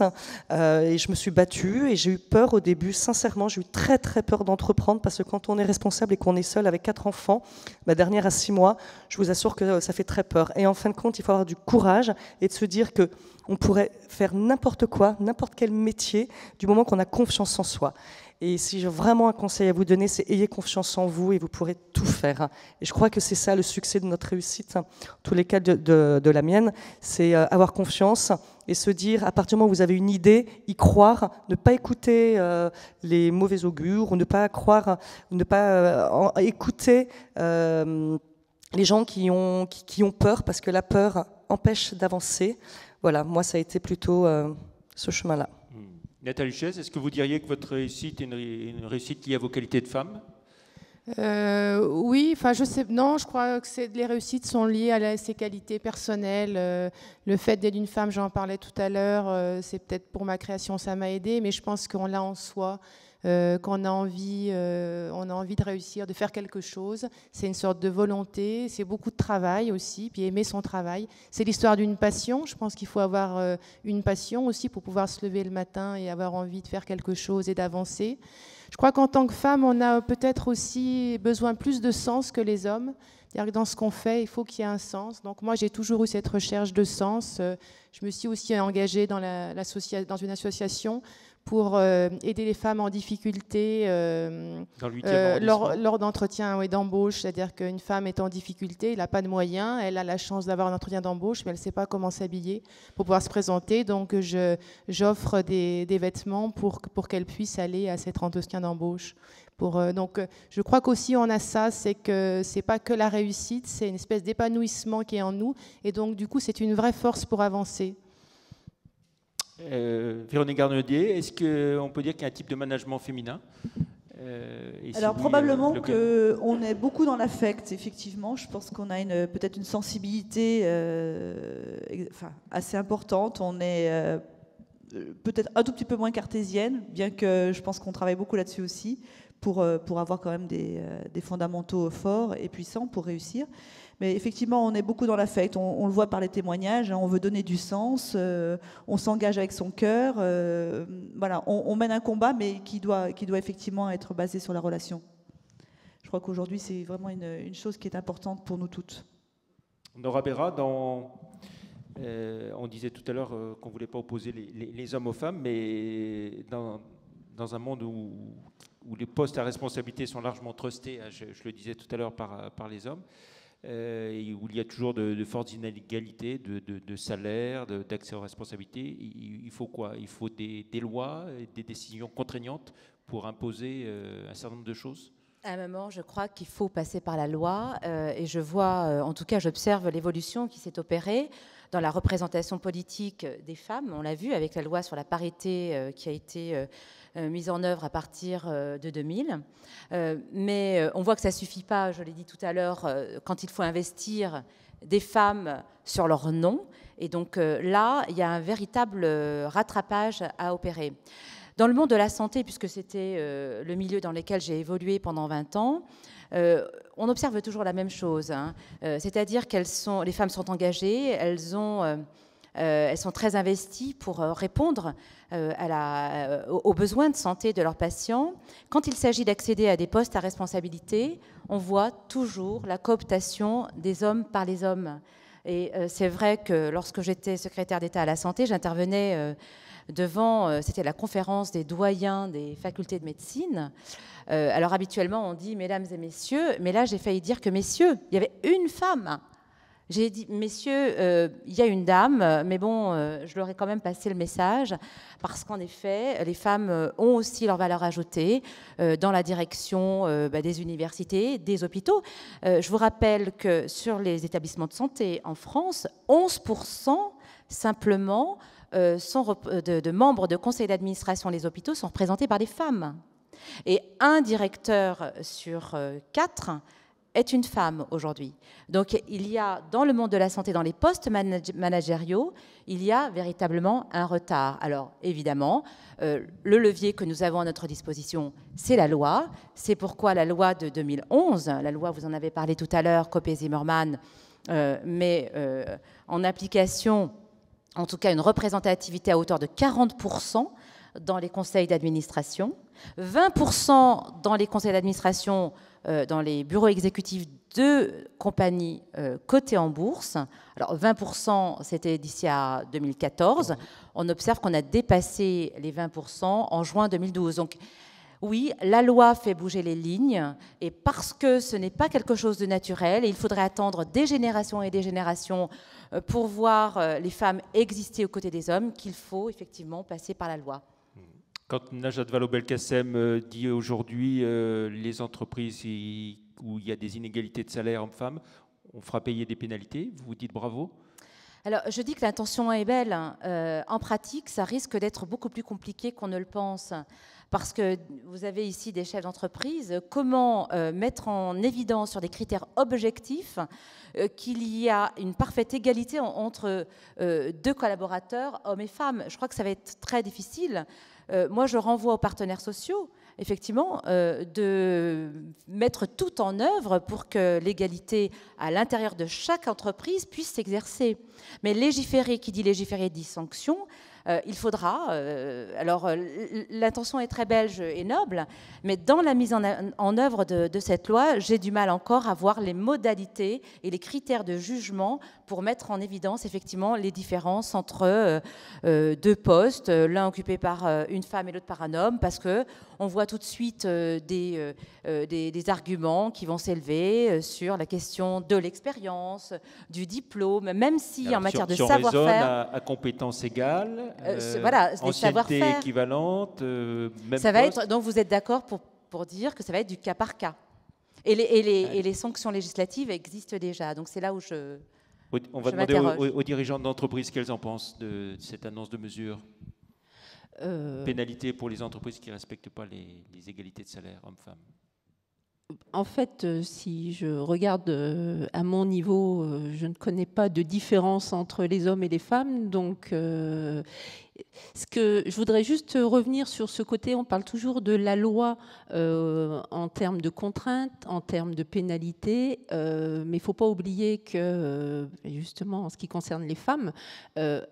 Et je me suis battue et j'ai eu peur au début. Sincèrement, j'ai eu très très peur d'entreprendre parce que quand on est responsable et qu'on est seul avec 4 enfants, ma dernière à 6 mois, je vous assure que ça fait très peur. Et en fin de compte, il faut avoir du courage et de se dire que on pourrait faire n'importe quoi, n'importe quel métier, du moment qu'on a confiance en soi. Et si j'ai vraiment un conseil à vous donner, c'est ayez confiance en vous et vous pourrez tout faire. Et je crois que c'est ça le succès de notre réussite, en tous les cas de la mienne, c'est avoir confiance et se dire, à partir du moment où vous avez une idée, y croire, ne pas écouter les mauvais augures ou ne pas écouter les gens qui ont peur, parce que la peur empêche d'avancer. Voilà, moi ça a été plutôt ce chemin-là. Nathalie Chaise, est-ce que vous diriez que votre réussite est une réussite liée à vos qualités de femme? Oui, enfin je crois que les réussites sont liées à ses qualités personnelles. Le fait d'être une femme, j'en parlais tout à l'heure, c'est peut-être pour ma création, ça m'a aidé, mais je pense qu'on l'a en soi. Qu'on a envie de réussir, de faire quelque chose. C'est une sorte de volonté, c'est beaucoup de travail aussi, puis aimer son travail. C'est l'histoire d'une passion. Je pense qu'il faut avoir une passion aussi pour pouvoir se lever le matin et avoir envie de faire quelque chose et d'avancer. Je crois qu'en tant que femme, on a peut-être aussi besoin plus de sens que les hommes. C'est-à-dire que dans ce qu'on fait, il faut qu'il y ait un sens. Donc moi, j'ai toujours eu cette recherche de sens. Je me suis aussi engagée dans une association pour aider les femmes en difficulté lors d'entretiens d'embauche. C'est-à-dire qu'une femme est en difficulté, elle n'a pas de moyens, elle a la chance d'avoir un entretien d'embauche, mais elle ne sait pas comment s'habiller pour pouvoir se présenter. Donc j'offre des vêtements pour qu'elle puisse aller à cet entretien d'embauche. Donc je crois qu'aussi on a ça, c'est que c'est pas que la réussite, c'est une espèce d'épanouissement qui est en nous, et donc du coup c'est une vraie force pour avancer. Véronique Garnedier, est-ce qu'on peut dire qu'il y a un type de management féminin? Alors probablement qu'on est beaucoup dans l'affect, effectivement. Je pense qu'on a peut-être une sensibilité assez importante. On est peut-être un tout petit peu moins cartésienne, bien que je pense qu'on travaille beaucoup là-dessus aussi, pour avoir quand même des fondamentaux forts et puissants pour réussir. Mais effectivement, on est beaucoup dans l'affect. On le voit par les témoignages. On veut donner du sens. On s'engage avec son cœur. Voilà, on mène un combat, mais qui doit effectivement être basé sur la relation. Je crois qu'aujourd'hui, c'est vraiment une chose qui est importante pour nous toutes. Nora Berra, on disait tout à l'heure qu'on ne voulait pas opposer les hommes aux femmes, mais dans un monde où les postes à responsabilité sont largement trustés, je le disais tout à l'heure par les hommes, et où il y a toujours de fortes inégalités de salaire, d'accès aux responsabilités, il faut quoi? Il faut des lois, des décisions contraignantes pour imposer un certain nombre de choses? À un moment, je crois qu'il faut passer par la loi, et je vois, en tout cas, j'observe l'évolution qui s'est opérée dans la représentation politique des femmes. On l'a vu avec la loi sur la parité qui a été mise en œuvre à partir de 2000. Mais on voit que ça ne suffit pas, je l'ai dit tout à l'heure, quand il faut investir des femmes sur leur nom. Et donc là, il y a un véritable rattrapage à opérer. Dans le monde de la santé, puisque c'était le milieu dans lequel j'ai évolué pendant 20 ans, on observe toujours la même chose. C'est-à-dire les femmes sont engagées, elles ont Elles sont très investies pour répondre aux besoins de santé de leurs patients. Quand il s'agit d'accéder à des postes à responsabilité, on voit toujours la cooptation des hommes par les hommes. Et c'est vrai que lorsque j'étais secrétaire d'État à la santé, j'intervenais devant, c'était la conférence des doyens des facultés de médecine. Alors habituellement, on dit « mesdames et messieurs », mais là, j'ai failli dire que « messieurs », il y avait une femme. J'ai dit « messieurs, il y a une dame », mais bon, je leur ai quand même passé le message, parce qu'en effet, les femmes ont aussi leur valeur ajoutée dans la direction des universités, des hôpitaux. Je vous rappelle que sur les établissements de santé en France, 11% simplement de membres de conseil d'administration des hôpitaux sont représentés par des femmes. Et un directeur sur 4 est une femme aujourd'hui. Donc il y a dans le monde de la santé, dans les postes managériaux, il y a véritablement un retard. Alors évidemment, le levier que nous avons à notre disposition, c'est la loi. C'est pourquoi la loi de 2011, la loi, vous en avez parlé tout à l'heure, Copé-Zimmermann, mais en application, en tout cas une représentativité à hauteur de 40% dans les conseils d'administration, 20% dans les conseils d'administration, dans les bureaux exécutifs de compagnies cotées en bourse. Alors 20%, c'était d'ici à 2014. On observe qu'on a dépassé les 20% en juin 2012. Donc oui, la loi fait bouger les lignes, et parce que ce n'est pas quelque chose de naturel, et il faudrait attendre des générations et des générations pour voir les femmes exister aux côtés des hommes, qu'il faut effectivement passer par la loi. Quand Najat Vallaud-Belkacem dit aujourd'hui les entreprises où il y a des inégalités de salaire hommes-femmes, on fera payer des pénalités, vous vous dites bravo? Alors, je dis que l'intention est belle. En pratique, ça risque d'être beaucoup plus compliqué qu'on ne le pense. Parce que vous avez ici des chefs d'entreprise. Comment mettre en évidence sur des critères objectifs qu'il y a une parfaite égalité entre deux collaborateurs, hommes et femmes? Je crois que ça va être très difficile. Moi, je renvoie aux partenaires sociaux, effectivement, de mettre tout en œuvre pour que l'égalité à l'intérieur de chaque entreprise puisse s'exercer. Mais légiférer, qui dit légiférer, dit sanction. Il faudra, alors l'intention est très belle et noble, mais dans la mise en œuvre de cette loi, j'ai du mal encore à voir les modalités et les critères de jugement pour mettre en évidence effectivement les différences entre deux postes, l'un occupé par une femme et l'autre par un homme, parce qu'on voit tout de suite des arguments qui vont s'élever sur la question de l'expérience, du diplôme, même si alors, en matière de savoir-faire... à compétences égales, voilà, ancienneté équivalente, même ça va être, donc vous êtes d'accord pour dire que ça va être du cas par cas. Et les sanctions législatives existent déjà, donc c'est là où on va demander aux dirigeants d'entreprise qu'elles en pensent de cette annonce de mesure. Pénalité pour les entreprises qui ne respectent pas les égalités de salaire hommes-femmes. En fait, si je regarde à mon niveau, je ne connais pas de différence entre les hommes et les femmes. Donc, ce que je voudrais juste revenir sur ce côté, on parle toujours de la loi en termes de contraintes, en termes de pénalités, mais il ne faut pas oublier que, justement, en ce qui concerne les femmes,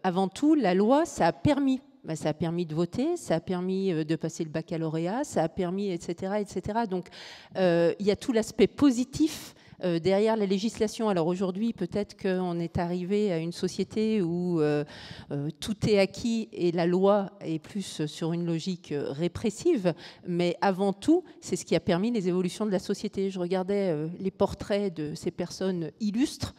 avant tout, la loi, ça a permis. Ça a permis de voter, ça a permis de passer le baccalauréat, ça a permis, etc. etc. Donc, il y a tout l'aspect positif derrière la législation. Alors aujourd'hui, peut-être qu'on est arrivé à une société où tout est acquis et la loi est plus sur une logique répressive, mais avant tout, c'est ce qui a permis les évolutions de la société. Je regardais les portraits de ces personnes illustres,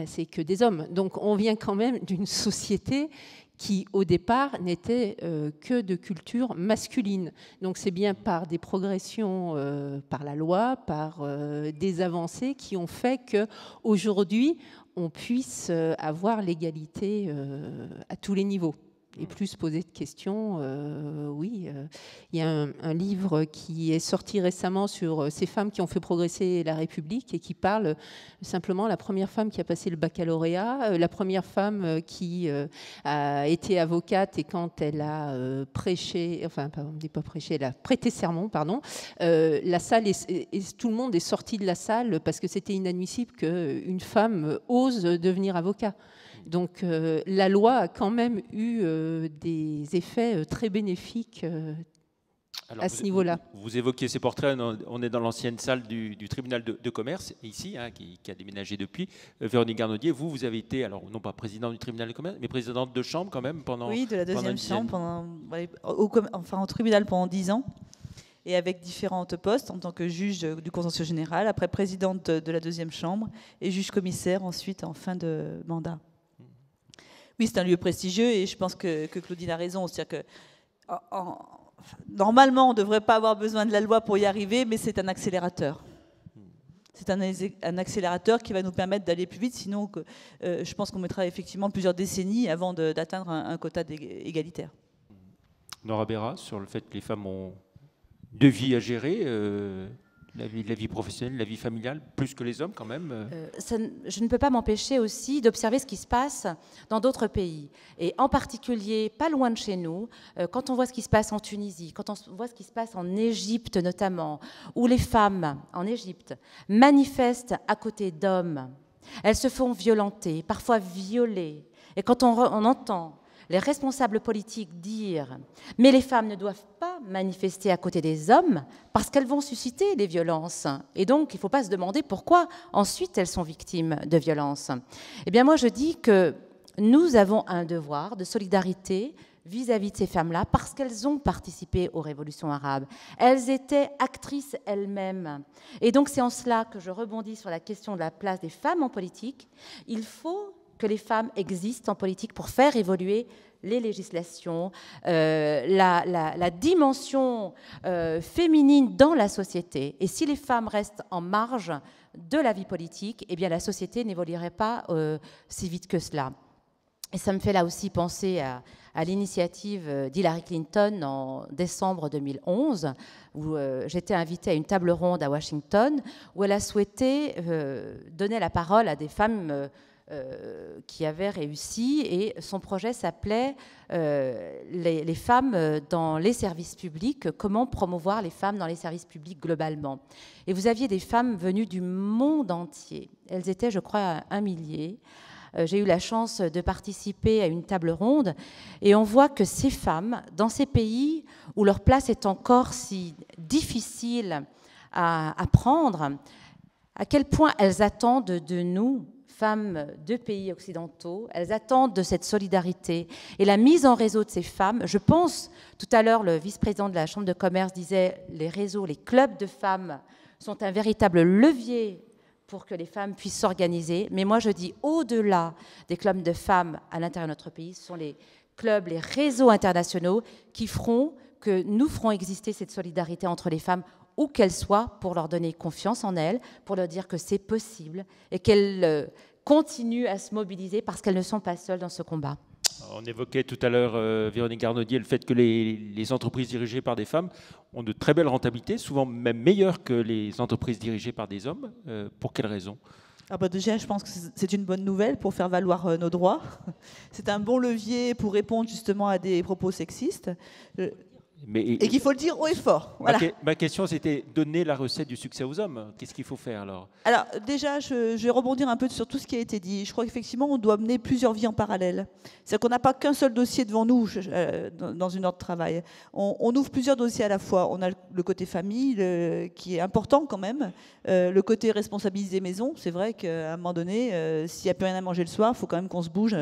c'est que des hommes. Donc on vient quand même d'une société qui, au départ, n'était que de culture masculine. Donc c'est bien par des progressions, par la loi, par des avancées qui ont fait qu'aujourd'hui, on puisse avoir l'égalité à tous les niveaux. Et plus se poser de questions, oui. Il y a un livre qui est sorti récemment sur ces femmes qui ont fait progresser la République et qui parle simplement la première femme qui a passé le baccalauréat, la première femme qui a été avocate et quand elle a prêché, enfin, on ne dit pas prêché, elle a prêté serment, pardon, la salle, tout le monde est sorti de la salle parce que c'était inadmissible qu'une femme ose devenir avocat. Donc la loi a quand même eu des effets très bénéfiques à ce niveau-là. Vous évoquiez ces portraits, on est dans l'ancienne salle du tribunal de commerce, ici, qui a déménagé depuis. Véronique Garnaudier, vous avez été, alors non pas présidente du tribunal de commerce, mais présidente de chambre quand même pendant... Oui, de la deuxième chambre, au tribunal pendant 10 ans, et avec différents postes, en tant que juge du contentieux général, après présidente de la deuxième chambre, et juge commissaire ensuite en fin de mandat. Oui, c'est un lieu prestigieux, et je pense que Claudine a raison, c'est-à-dire que... Normalement, on ne devrait pas avoir besoin de la loi pour y arriver, mais c'est un accélérateur. C'est un accélérateur qui va nous permettre d'aller plus vite, sinon je pense qu'on mettra effectivement plusieurs décennies avant d'atteindre un quota égalitaire. Nora Béra, sur le fait que les femmes ont 2 vies à gérer, la vie professionnelle, la vie familiale, plus que les hommes quand même. Je ne peux pas m'empêcher aussi d'observer ce qui se passe dans d'autres pays. Et en particulier, pas loin de chez nous, quand on voit ce qui se passe en Tunisie, quand on voit ce qui se passe en Égypte notamment, où les femmes en Égypte manifestent à côté d'hommes, elles se font violenter, parfois violer. Et quand on entend les responsables politiques dire « mais les femmes ne doivent pas manifester à côté des hommes parce qu'elles vont susciter les violences ». Et donc, il ne faut pas se demander pourquoi ensuite elles sont victimes de violences. Eh bien, moi, je dis que nous avons un devoir de solidarité vis-à-vis de ces femmes-là parce qu'elles ont participé aux révolutions arabes. Elles étaient actrices elles-mêmes. Et donc, c'est en cela que je rebondis sur la question de la place des femmes en politique. Il faut que les femmes existent en politique pour faire évoluer les législations, la dimension féminine dans la société. Et si les femmes restent en marge de la vie politique, eh bien la société n'évoluerait pas si vite que cela. Et ça me fait là aussi penser à l'initiative d'Hillary Clinton en décembre 2011, où j'étais invitée à une table ronde à Washington, où elle a souhaité donner la parole à des femmes qui avait réussi, et son projet s'appelait les femmes dans les services publics, comment promouvoir les femmes dans les services publics globalement. Et vous aviez des femmes venues du monde entier. Elles étaient, je crois, 1 millier. J'ai eu la chance de participer à une table ronde, et on voit que ces femmes, dans ces pays où leur place est encore si difficile à prendre, à quel point elles attendent de nous, femmes de pays occidentaux, elles attendent de cette solidarité et la mise en réseau de ces femmes. Je pense, tout à l'heure, le vice-président de la Chambre de commerce disait les réseaux, les clubs de femmes sont un véritable levier pour que les femmes puissent s'organiser. Mais moi, je dis, au-delà des clubs de femmes à l'intérieur de notre pays, ce sont les clubs, les réseaux internationaux qui feront que nous ferons exister cette solidarité entre les femmes, où qu'elles soient, pour leur donner confiance en elles, pour leur dire que c'est possible et qu'elles continuent à se mobiliser parce qu'elles ne sont pas seules dans ce combat. On évoquait tout à l'heure, Véronique Garnaudier, le fait que les entreprises dirigées par des femmes ont de très belles rentabilités, souvent même meilleures que les entreprises dirigées par des hommes. Pour quelles raisons ? Déjà, je pense que c'est une bonne nouvelle pour faire valoir nos droits. C'est un bon levier pour répondre justement à des propos sexistes. Et qu'il faut le dire haut et fort. Voilà. Ma question, c'était donner la recette du succès aux hommes. Qu'est-ce qu'il faut faire alors ? Alors déjà, je vais rebondir un peu sur tout ce qui a été dit. Je crois qu'effectivement, on doit mener plusieurs vies en parallèle. C'est-à-dire qu'on n'a pas qu'un seul dossier devant nous dans une heure de travail. On ouvre plusieurs dossiers à la fois. On a le côté famille qui est important quand même. Le côté responsabiliser maison. C'est vrai qu'à un moment donné, s'il n'y a plus rien à manger le soir, il faut quand même qu'on se bouge.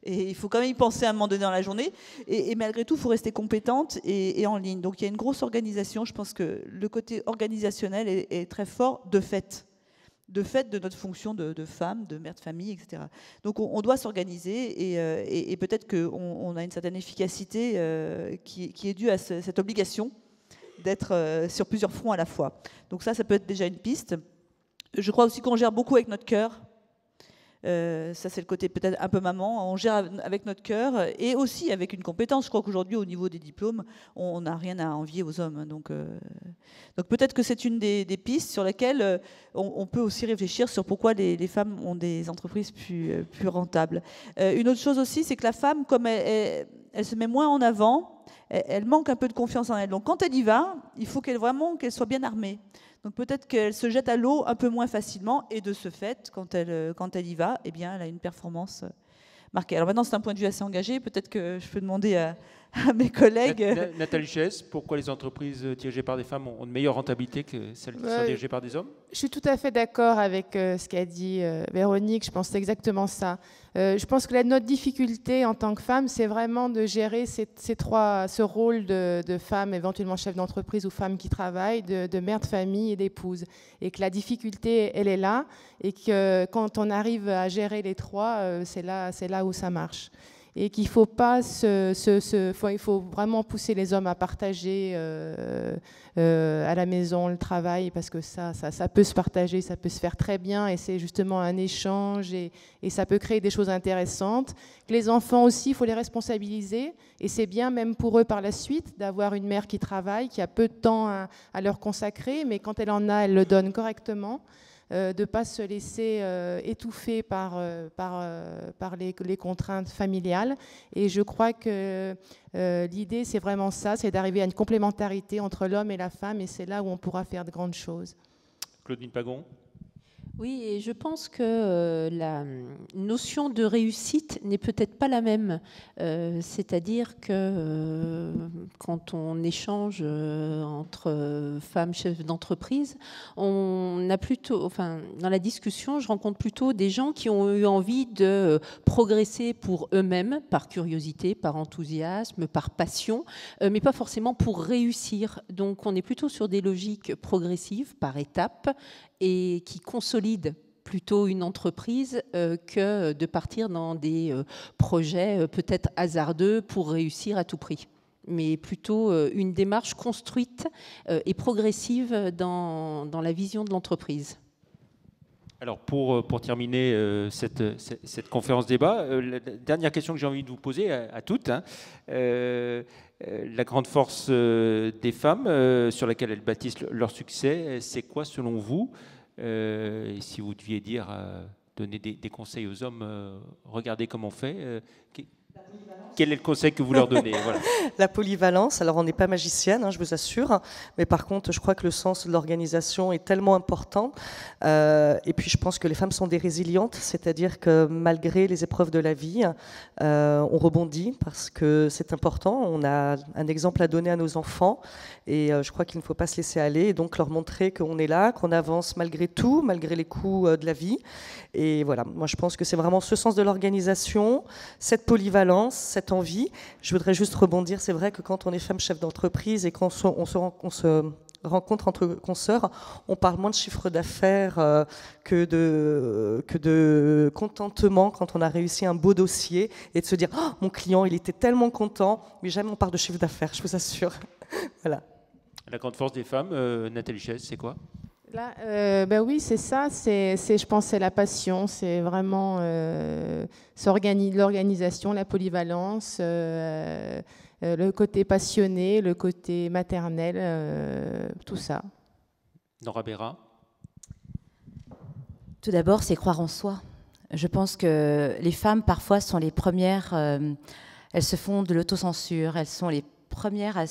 Et il faut quand même y penser à un moment donné dans la journée. Et malgré tout, il faut rester compétente et en ligne. Donc il y a une grosse organisation. Je pense que le côté organisationnel est très fort de fait de notre fonction de femme, de mère de famille, etc. Donc on doit s'organiser et peut-être qu'on a une certaine efficacité qui est due à cette obligation d'être sur plusieurs fronts à la fois. Donc ça peut être déjà une piste. Je crois aussi qu'on gère beaucoup avec notre cœur. Ça, c'est le côté peut-être un peu maman. On gère avec notre cœur et aussi avec une compétence. Je crois qu'aujourd'hui, au niveau des diplômes, on n'a rien à envier aux hommes. Donc peut-être que c'est une des pistes sur lesquelles on peut aussi réfléchir sur pourquoi les femmes ont des entreprises plus rentables. Une autre chose aussi, c'est que la femme, comme elle se met moins en avant, elle manque un peu de confiance en elle. Donc quand elle y va, il faut qu'elle soit bien armée. Donc peut-être qu'elle se jette à l'eau un peu moins facilement et de ce fait, quand elle y va, eh bien, elle a une performance marqué. Alors maintenant, c'est un point de vue assez engagé. Peut-être que je peux demander à mes collègues. Nathalie Chess, pourquoi les entreprises dirigées par des femmes ont une meilleure rentabilité que celles qui sont dirigées par des hommes? Je suis tout à fait d'accord avec ce qu'a dit Véronique. Je pense que c'est exactement ça. Je pense que notre difficulté en tant que femme, c'est vraiment de gérer ce rôle de femme, éventuellement chef d'entreprise ou femme qui travaille, de mère de famille et d'épouse. Et que la difficulté, elle est là. Et que quand on arrive à gérer les trois, c'est là où ça marche. Et qu'il faut pas il faut vraiment pousser les hommes à partager à la maison le travail, parce que ça peut se partager, ça peut se faire très bien, et c'est justement un échange, et ça peut créer des choses intéressantes. Les enfants aussi, il faut les responsabiliser, et c'est bien même pour eux par la suite d'avoir une mère qui travaille, qui a peu de temps à leur consacrer, mais quand elle en a, elle le donne correctement. De ne pas se laisser étouffer par les contraintes familiales. Et je crois que l'idée, c'est vraiment ça, c'est d'arriver à une complémentarité entre l'homme et la femme, et c'est là où on pourra faire de grandes choses. Claudine Pagon. Oui, et je pense que la notion de réussite n'est peut-être pas la même. C'est-à-dire que quand on échange entre femmes chefs d'entreprise, on a plutôt, enfin, dans la discussion, je rencontre plutôt des gens qui ont eu envie de progresser pour eux-mêmes, par curiosité, par enthousiasme, par passion, mais pas forcément pour réussir. Donc on est plutôt sur des logiques progressives, par étapes, et qui consolide plutôt une entreprise que de partir dans des projets peut-être hasardeux pour réussir à tout prix. Mais plutôt une démarche construite et progressive dans la vision de l'entreprise. Alors pour terminer cette conférence débat, la dernière question que j'ai envie de vous poser à toutes, la grande force des femmes sur laquelle elles bâtissent leur succès, c'est quoi selon vous? Et si vous deviez donner des conseils aux hommes, regardez comment on fait. Quel est le conseil que vous leur donnez? Voilà. La polyvalence, alors on n'est pas magicienne, je vous assure, mais par contre je crois que le sens de l'organisation est tellement important, et puis je pense que les femmes sont des résilientes, c'est-à-dire que malgré les épreuves de la vie, on rebondit parce que c'est important, on a un exemple à donner à nos enfants, et je crois qu'il ne faut pas se laisser aller, et donc leur montrer qu'on est là, qu'on avance malgré tout, malgré les coups de la vie, et voilà, moi je pense que c'est vraiment ce sens de l'organisation, cette polyvalence, cette envie. Je voudrais juste rebondir, c'est vrai que quand on est femme chef d'entreprise et qu'on se rencontre entre consoeurs, on parle moins de chiffre d'affaires que de contentement quand on a réussi un beau dossier, et de se dire oh, mon client il était tellement content, mais jamais on parle de chiffre d'affaires, je vous assure. Voilà. La grande force des femmes, Nathalie Chess, c'est quoi? Là, ben oui, c'est ça. Je pense, c'est la passion. C'est vraiment l'organisation, la polyvalence, le côté passionné, le côté maternel, tout ça. Nora Béra. Tout d'abord, c'est croire en soi. Je pense que les femmes, parfois, sont les premières. Elles se font de l'autocensure. Elles sont les premières à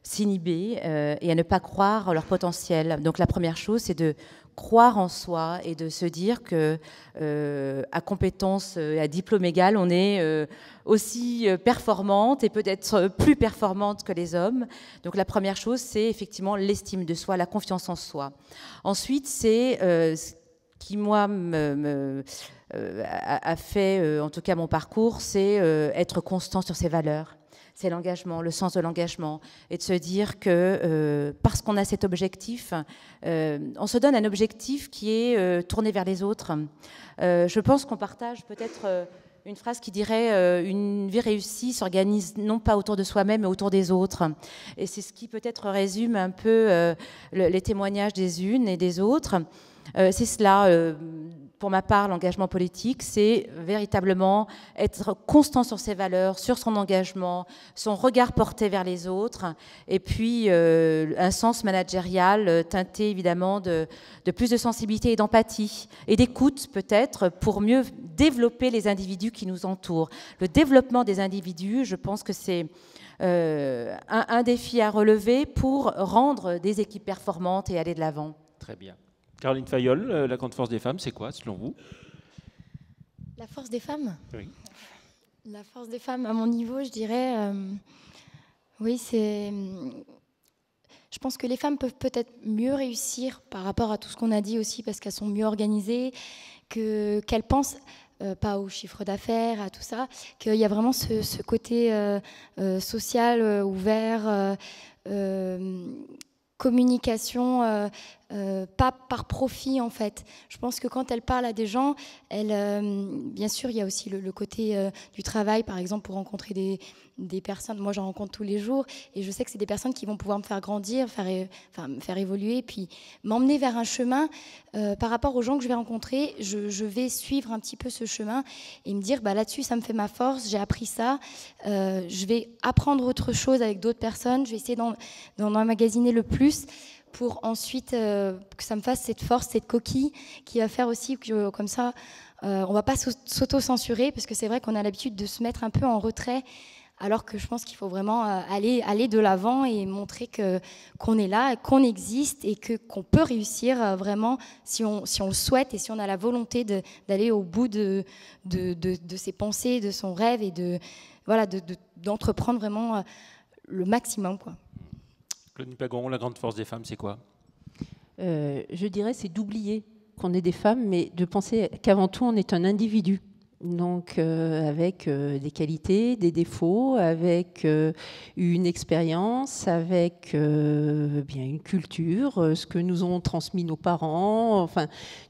s'inhiber et à ne pas croire leur potentiel. Donc la première chose, c'est de croire en soi et de se dire que à compétence, à diplôme égal, on est aussi performante et peut-être plus performante que les hommes. Donc la première chose, c'est effectivement l'estime de soi, la confiance en soi. Ensuite, c'est ce qui, moi, a fait, en tout cas mon parcours, c'est être constant sur ses valeurs. C'est l'engagement, le sens de l'engagement, et de se dire que parce qu'on a cet objectif, on se donne un objectif qui est tourné vers les autres. Je pense qu'on partage peut-être une phrase qui dirait une vie réussie s'organise non pas autour de soi-même, mais autour des autres. Et c'est ce qui peut-être résume un peu les témoignages des unes et des autres. C'est cela. Pour ma part, l'engagement politique, c'est véritablement être constant sur ses valeurs, sur son engagement, son regard porté vers les autres, et puis un sens managérial teinté évidemment de plus de sensibilité et d'empathie, et d'écoute peut-être pour mieux développer les individus qui nous entourent. Le développement des individus, je pense que c'est un défi à relever pour rendre des équipes performantes et aller de l'avant. Très bien. Caroline Fayolle, la grande force des femmes, c'est quoi, selon vous? La force des femmes? Oui. La force des femmes, à mon niveau, je dirais, oui, c'est... Je pense que les femmes peuvent peut-être mieux réussir par rapport à tout ce qu'on a dit aussi, parce qu'elles sont mieux organisées, qu'elles pensent pas au chiffre d'affaires, à tout ça, qu'il y a vraiment ce côté social, ouvert, communication, pas par profit en fait. Je pense que quand elle parle à des gens, bien sûr il y a aussi le côté du travail, par exemple pour rencontrer des personnes. Moi j'en rencontre tous les jours et je sais que c'est des personnes qui vont pouvoir me faire grandir, me faire évoluer, puis m'emmener vers un chemin par rapport aux gens que je vais rencontrer. Je vais suivre un petit peu ce chemin et me dire là-dessus ça me fait ma force, j'ai appris ça, je vais apprendre autre chose avec d'autres personnes, je vais essayer d'en emmagasiner le plus pour ensuite que ça me fasse cette force, cette coquille qui va faire aussi que comme ça, on ne va pas s'auto-censurer, parce que c'est vrai qu'on a l'habitude de se mettre un peu en retrait, alors que je pense qu'il faut vraiment aller de l'avant et montrer qu'on est là, qu'on existe et qu'on peut réussir vraiment si on le souhaite et si on a la volonté d'aller au bout de ses pensées, de son rêve et d'entreprendre vraiment le maximum, quoi. Claudine Pagon, la grande force des femmes, c'est quoi ? Je dirais c'est d'oublier qu'on est des femmes, mais de penser qu'avant tout, on est un individu. Donc, avec des qualités, des défauts, avec une expérience, avec bien une culture, ce que nous ont transmis nos parents, enfin,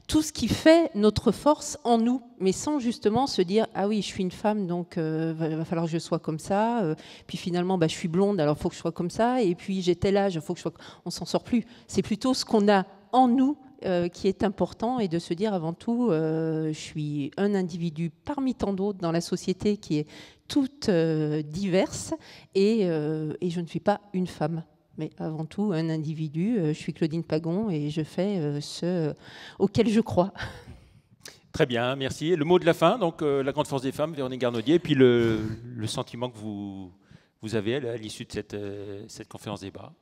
tout ce qui fait notre force en nous, mais sans justement se dire « Ah oui, je suis une femme, donc va falloir que je sois comme ça. Puis finalement, je suis blonde, alors il faut que je sois comme ça. Et puis j'ai tel âge, il faut que je sois... » On s'en sort plus. C'est plutôt ce qu'on a en nous qui est important, et de se dire avant tout, je suis un individu parmi tant d'autres dans la société qui est toute diverse, et je ne suis pas une femme, mais avant tout un individu. Je suis Claudine Pagon et je fais ce auquel je crois. Très bien, merci. Le mot de la fin, donc la grande force des femmes, Véronique Garnaudier, et puis le sentiment que vous avez à l'issue de cette conférence débat.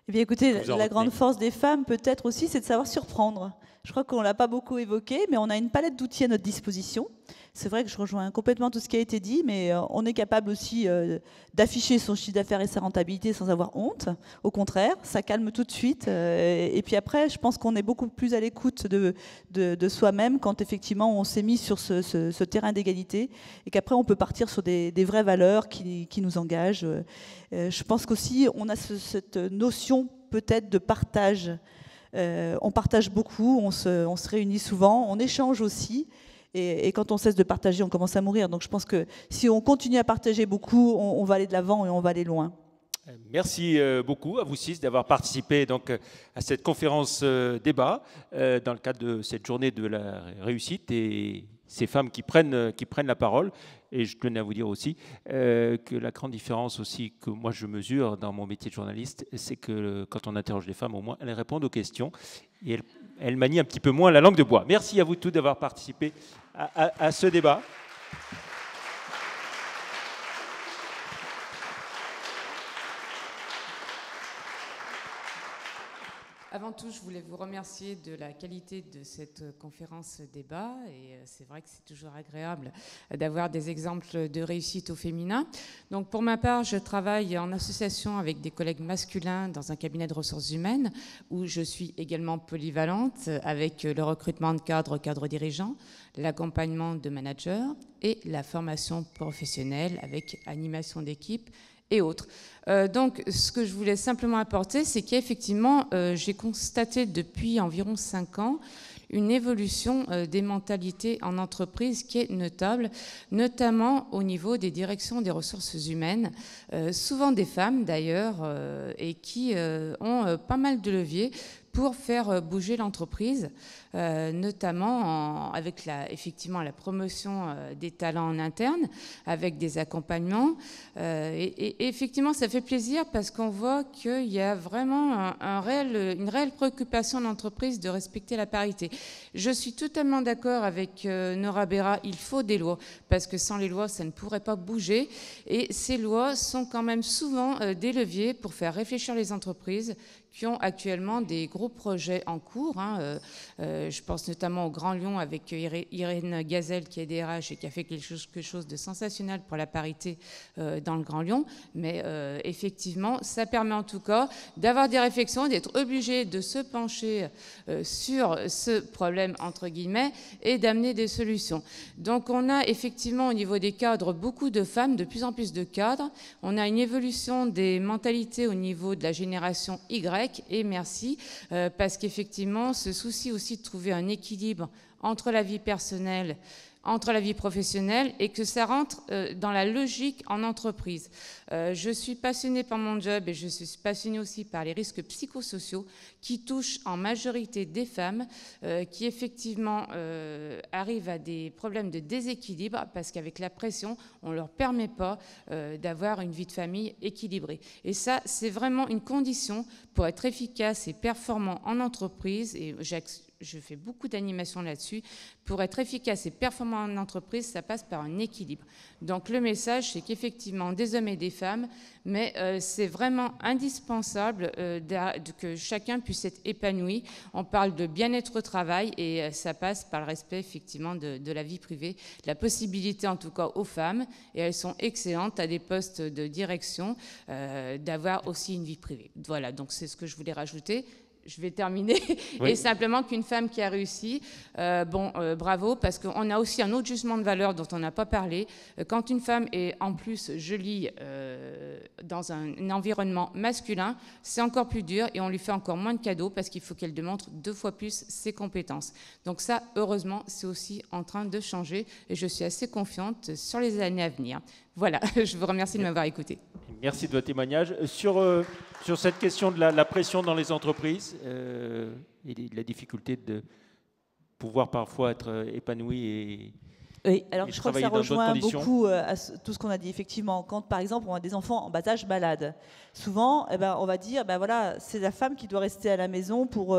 Eh bien, écoutez, la grande force des femmes, peut-être aussi, c'est de savoir surprendre. Je crois qu'on ne l'a pas beaucoup évoqué, mais on a une palette d'outils à notre disposition. C'est vrai que je rejoins complètement tout ce qui a été dit, mais on est capable aussi d'afficher son chiffre d'affaires et sa rentabilité sans avoir honte. Au contraire, ça calme tout de suite. Et puis après, je pense qu'on est beaucoup plus à l'écoute de soi-même quand effectivement on s'est mis sur ce terrain d'égalité, et qu'après on peut partir sur des vraies valeurs qui nous engagent. Je pense qu'aussi on a cette notion peut-être de partage. On partage beaucoup, on se réunit souvent, on échange aussi. Et quand on cesse de partager, on commence à mourir. Donc je pense que si on continue à partager beaucoup, on va aller de l'avant et on va aller loin. Merci beaucoup à vous six d'avoir participé donc à cette conférence débat dans le cadre de cette journée de la réussite, et ces femmes qui prennent la parole. Et je tenais à vous dire aussi que la grande différence aussi que moi je mesure dans mon métier de journaliste, c'est que quand on interroge les femmes, au moins elles répondent aux questions et elles manient un petit peu moins la langue de bois. Merci à vous tous d'avoir participé à ce débat. Avant tout, je voulais vous remercier de la qualité de cette conférence débat, et c'est vrai que c'est toujours agréable d'avoir des exemples de réussite au féminin. Donc pour ma part, je travaille en association avec des collègues masculins dans un cabinet de ressources humaines où je suis également polyvalente avec le recrutement de cadres dirigeants, l'accompagnement de managers et la formation professionnelle avec animation d'équipe et autres. Donc, ce que je voulais simplement apporter, c'est qu'effectivement, j'ai constaté depuis environ 5 ans une évolution des mentalités en entreprise qui est notable, notamment au niveau des directions des ressources humaines, souvent des femmes d'ailleurs, et qui ont pas mal de leviers pour faire bouger l'entreprise, notamment avec effectivement la promotion des talents en interne, avec des accompagnements. Et effectivement, ça fait plaisir parce qu'on voit qu'il y a vraiment une réelle préoccupation de l'entreprise de respecter la parité. Je suis totalement d'accord avec Nora Béra, il faut des lois, parce que sans les lois, ça ne pourrait pas bouger. Et ces lois sont quand même souvent des leviers pour faire réfléchir les entreprises qui ont actuellement des gros beaux projets en cours. Je pense notamment au Grand Lyon avec Irène Gazelle qui est DRH et qui a fait quelque chose de sensationnel pour la parité dans le Grand Lyon. Mais effectivement, ça permet en tout cas d'avoir des réflexions, d'être obligé de se pencher sur ce problème, entre guillemets, et d'amener des solutions. Donc on a effectivement au niveau des cadres beaucoup de femmes, de plus en plus de cadres. On a une évolution des mentalités au niveau de la génération Y, et merci, parce qu'effectivement, ce souci aussi de trouver un équilibre entre la vie personnelle, entre la vie professionnelle, et que ça rentre dans la logique en entreprise. Je suis passionnée par mon job et je suis passionnée aussi par les risques psychosociaux qui touchent en majorité des femmes qui effectivement arrivent à des problèmes de déséquilibre parce qu'avec la pression, on ne leur permet pas d'avoir une vie de famille équilibrée. Et ça, c'est vraiment une condition pour être efficace et performant en entreprise, et je fais beaucoup d'animations là-dessus. Pour être efficace et performant en entreprise, ça passe par un équilibre. Donc le message, c'est qu'effectivement, des hommes et des femmes, mais c'est vraiment indispensable que chacun puisse être épanoui. On parle de bien-être au travail et ça passe par le respect effectivement de la vie privée, la possibilité en tout cas aux femmes, et elles sont excellentes à des postes de direction, d'avoir aussi une vie privée. Voilà, donc c'est ce que je voulais rajouter. Je vais terminer. Oui. Et simplement qu'une femme qui a réussi, bravo, parce qu'on a aussi un autre jugement de valeur dont on n'a pas parlé. Quand une femme est en plus jolie dans un environnement masculin, c'est encore plus dur et on lui fait encore moins de cadeaux parce qu'il faut qu'elle démontre 2 fois plus ses compétences. Donc ça, heureusement, c'est aussi en train de changer et je suis assez confiante sur les années à venir. Voilà, je vous remercie de m'avoir écouté. Merci de votre témoignage. Sur cette question de la pression dans les entreprises et de la difficulté de pouvoir parfois être épanoui et oui, alors je crois que ça rejoint beaucoup à tout ce qu'on a dit. Effectivement, quand par exemple on a des enfants en bas âge malades, souvent on va dire voilà, c'est la femme qui doit rester à la maison pour.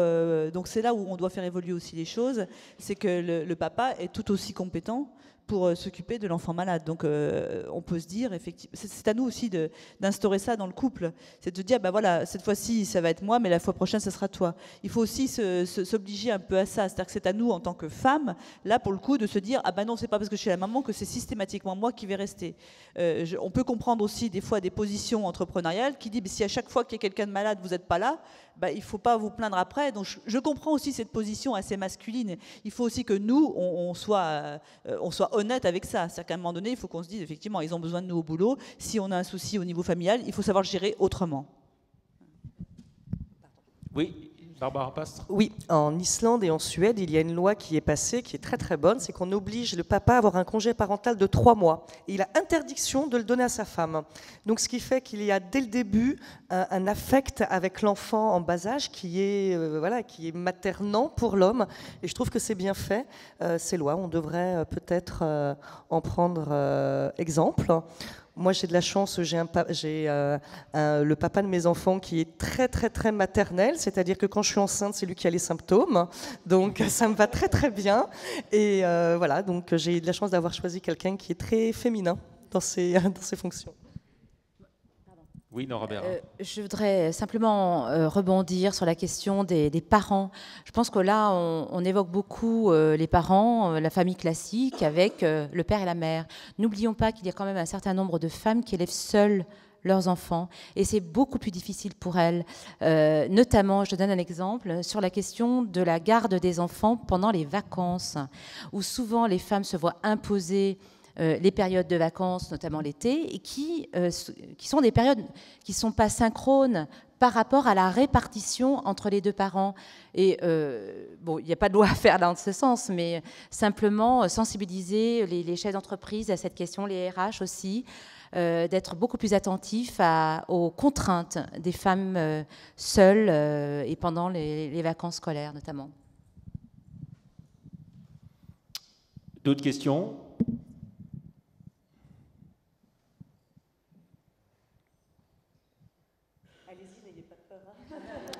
Donc c'est là où on doit faire évoluer aussi les choses. C'est que le papa est tout aussi compétent pour s'occuper de l'enfant malade. Donc on peut se dire, effectivement, c'est à nous aussi d'instaurer ça dans le couple. C'est de dire, voilà, cette fois-ci, ça va être moi, mais la fois prochaine, ça sera toi. Il faut aussi s'obliger un peu à ça. C'est-à-dire que c'est à nous, en tant que femmes, là, pour le coup, de se dire, non, c'est pas parce que je suis la maman que c'est systématiquement moi qui vais rester. On peut comprendre aussi, des fois, des positions entrepreneuriales qui disent, si à chaque fois qu'il y a quelqu'un de malade, vous n'êtes pas là, il ne faut pas vous plaindre après. Donc je comprends aussi cette position assez masculine. Il faut aussi que nous, on soit honnête avec ça. C'est-à-dire qu'à un moment donné, il faut qu'on se dise, effectivement, ils ont besoin de nous au boulot. Si on a un souci au niveau familial, il faut savoir le gérer autrement. Oui, Barbara Pastre. Oui, en Islande et en Suède, il y a une loi qui est passée, qui est très très bonne, c'est qu'on oblige le papa à avoir un congé parental de 3 mois. Et il a interdiction de le donner à sa femme. Donc ce qui fait qu'il y a dès le début un affect avec l'enfant en bas âge qui est maternant pour l'homme. Et je trouve que c'est bien fait, ces lois. On devrait peut-être en prendre exemple. Moi, j'ai de la chance, j'ai le papa de mes enfants qui est très, très, très maternel, c'est-à-dire que quand je suis enceinte, c'est lui qui a les symptômes, donc ça me va très, très bien. Et voilà, donc j'ai de la chance d'avoir choisi quelqu'un qui est très féminin dans ses fonctions. Oui, Nora Bérin. Je voudrais simplement rebondir sur la question des parents. Je pense que là, on évoque beaucoup les parents, la famille classique avec le père et la mère. N'oublions pas qu'il y a quand même un certain nombre de femmes qui élèvent seules leurs enfants et c'est beaucoup plus difficile pour elles. Notamment, je donne un exemple sur la question de la garde des enfants pendant les vacances, où souvent les femmes se voient imposer les périodes de vacances, notamment l'été, et qui sont des périodes qui ne sont pas synchrones par rapport à la répartition entre les 2 parents. Et il n'y a pas de loi à faire dans ce sens, mais simplement sensibiliser les chefs d'entreprise à cette question, les RH aussi, d'être beaucoup plus attentifs aux contraintes des femmes seules et pendant les vacances scolaires notamment. D'autres questions ?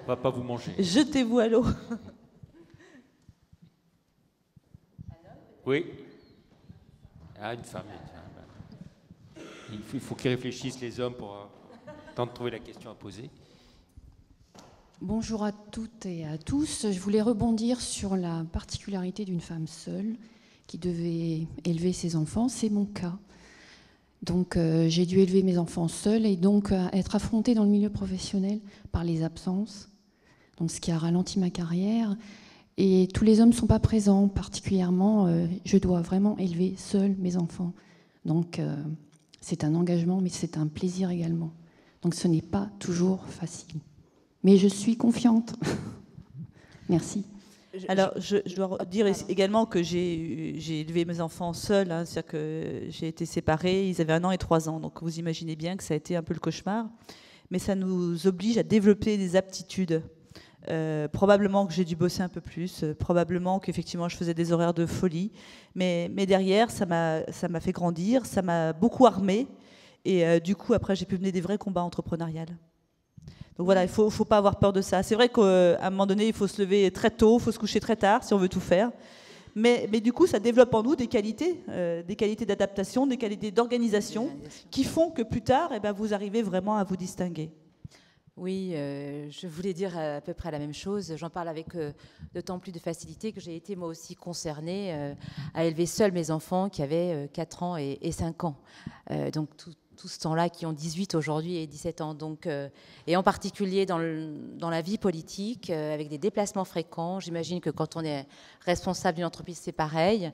On ne va pas vous manger. Jetez-vous à l'eau. Oui. Une femme. Il faut qu'ils réfléchissent, les hommes, pour tenter de trouver la question à poser. Bonjour à toutes et à tous. Je voulais rebondir sur la particularité d'une femme seule qui devait élever ses enfants. C'est mon cas. Donc j'ai dû élever mes enfants seule et donc être affrontée dans le milieu professionnel par les absences, donc ce qui a ralenti ma carrière. Et tous les hommes ne sont pas présents, particulièrement je dois vraiment élever seule mes enfants. Donc c'est un engagement, mais c'est un plaisir également. Donc ce n'est pas toujours facile. Mais je suis confiante. Merci. Alors, je dois dire également que j'ai élevé mes enfants seuls, hein, c'est-à-dire que j'ai été séparée, ils avaient 1 an et 3 ans, donc vous imaginez bien que ça a été un peu le cauchemar. Mais ça nous oblige à développer des aptitudes. Probablement que j'ai dû bosser un peu plus, probablement qu'effectivement je faisais des horaires de folie, mais derrière, ça m'a fait grandir, ça m'a beaucoup armée, et du coup, après, j'ai pu mener des vrais combats entrepreneuriaux. Donc voilà, il ne faut pas avoir peur de ça. C'est vrai qu'à un moment donné, il faut se lever très tôt, il faut se coucher très tard si on veut tout faire. Mais du coup, ça développe en nous des qualités d'adaptation, des qualités d'organisation qui font que plus tard, vous arrivez vraiment à vous distinguer. Oui, je voulais dire à peu près la même chose. J'en parle avec d'autant plus de facilité que j'ai été moi aussi concernée à élever seule mes enfants qui avaient 4 ans et 5 ans. Donc tout ce temps-là, qui ont 18 aujourd'hui et 17 ans. Donc, et en particulier dans la vie politique, avec des déplacements fréquents. J'imagine que quand on est responsable d'une entreprise, c'est pareil.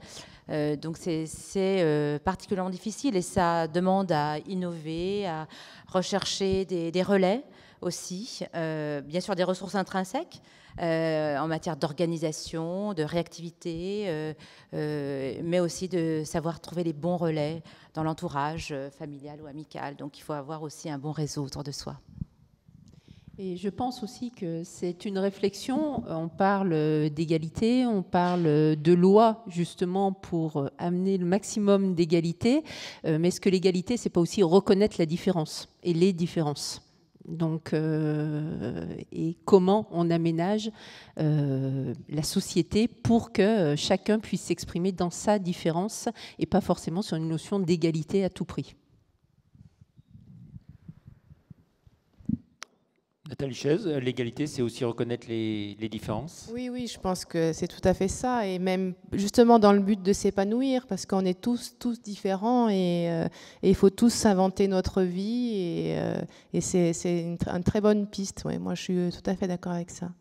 Donc c'est particulièrement difficile et ça demande à innover, à rechercher des relais aussi. Bien sûr, des ressources intrinsèques en matière d'organisation, de réactivité, mais aussi de savoir trouver les bons relais dans l'entourage familial ou amical. Donc il faut avoir aussi un bon réseau autour de soi. Et je pense aussi que c'est une réflexion, on parle d'égalité, on parle de loi justement pour amener le maximum d'égalité, mais est-ce que l'égalité, c'est pas aussi reconnaître la différence et les différences ? Donc, et comment on aménage la société pour que chacun puisse s'exprimer dans sa différence et pas forcément sur une notion d'égalité à tout prix. Nathalie Chaise, l'égalité, c'est aussi reconnaître les différences. Oui, je pense que c'est tout à fait ça, et même justement dans le but de s'épanouir, parce qu'on est tous différents, et il faut tous s'inventer notre vie, et c'est une très bonne piste. Ouais, moi, je suis tout à fait d'accord avec ça.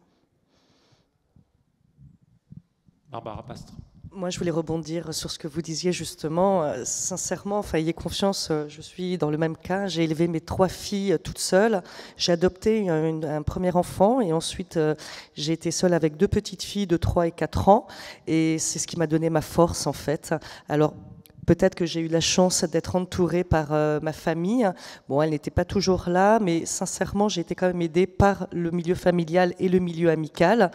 Barbara Pastre. Moi, je voulais rebondir sur ce que vous disiez justement. Sincèrement, ayez confiance, je suis dans le même cas. J'ai élevé mes 3 filles toutes seules. J'ai adopté un premier enfant et ensuite j'ai été seule avec 2 petites filles de 3 et 4 ans. Et c'est ce qui m'a donné ma force en fait. Alors, peut-être que j'ai eu la chance d'être entourée par ma famille. Bon, elle n'était pas toujours là, mais sincèrement, j'ai été quand même aidée par le milieu familial et le milieu amical.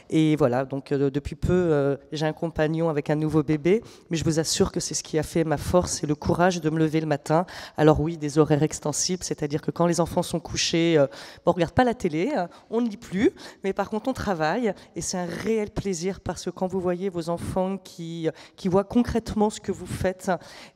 Et voilà, donc depuis peu, j'ai un compagnon avec un nouveau bébé, mais je vous assure que c'est ce qui a fait ma force et le courage de me lever le matin. Alors oui, des horaires extensibles, c'est-à-dire que quand les enfants sont couchés, on ne regarde pas la télé, on ne lit plus, mais par contre, on travaille. Et c'est un réel plaisir parce que quand vous voyez vos enfants qui voient concrètement ce que vous faites,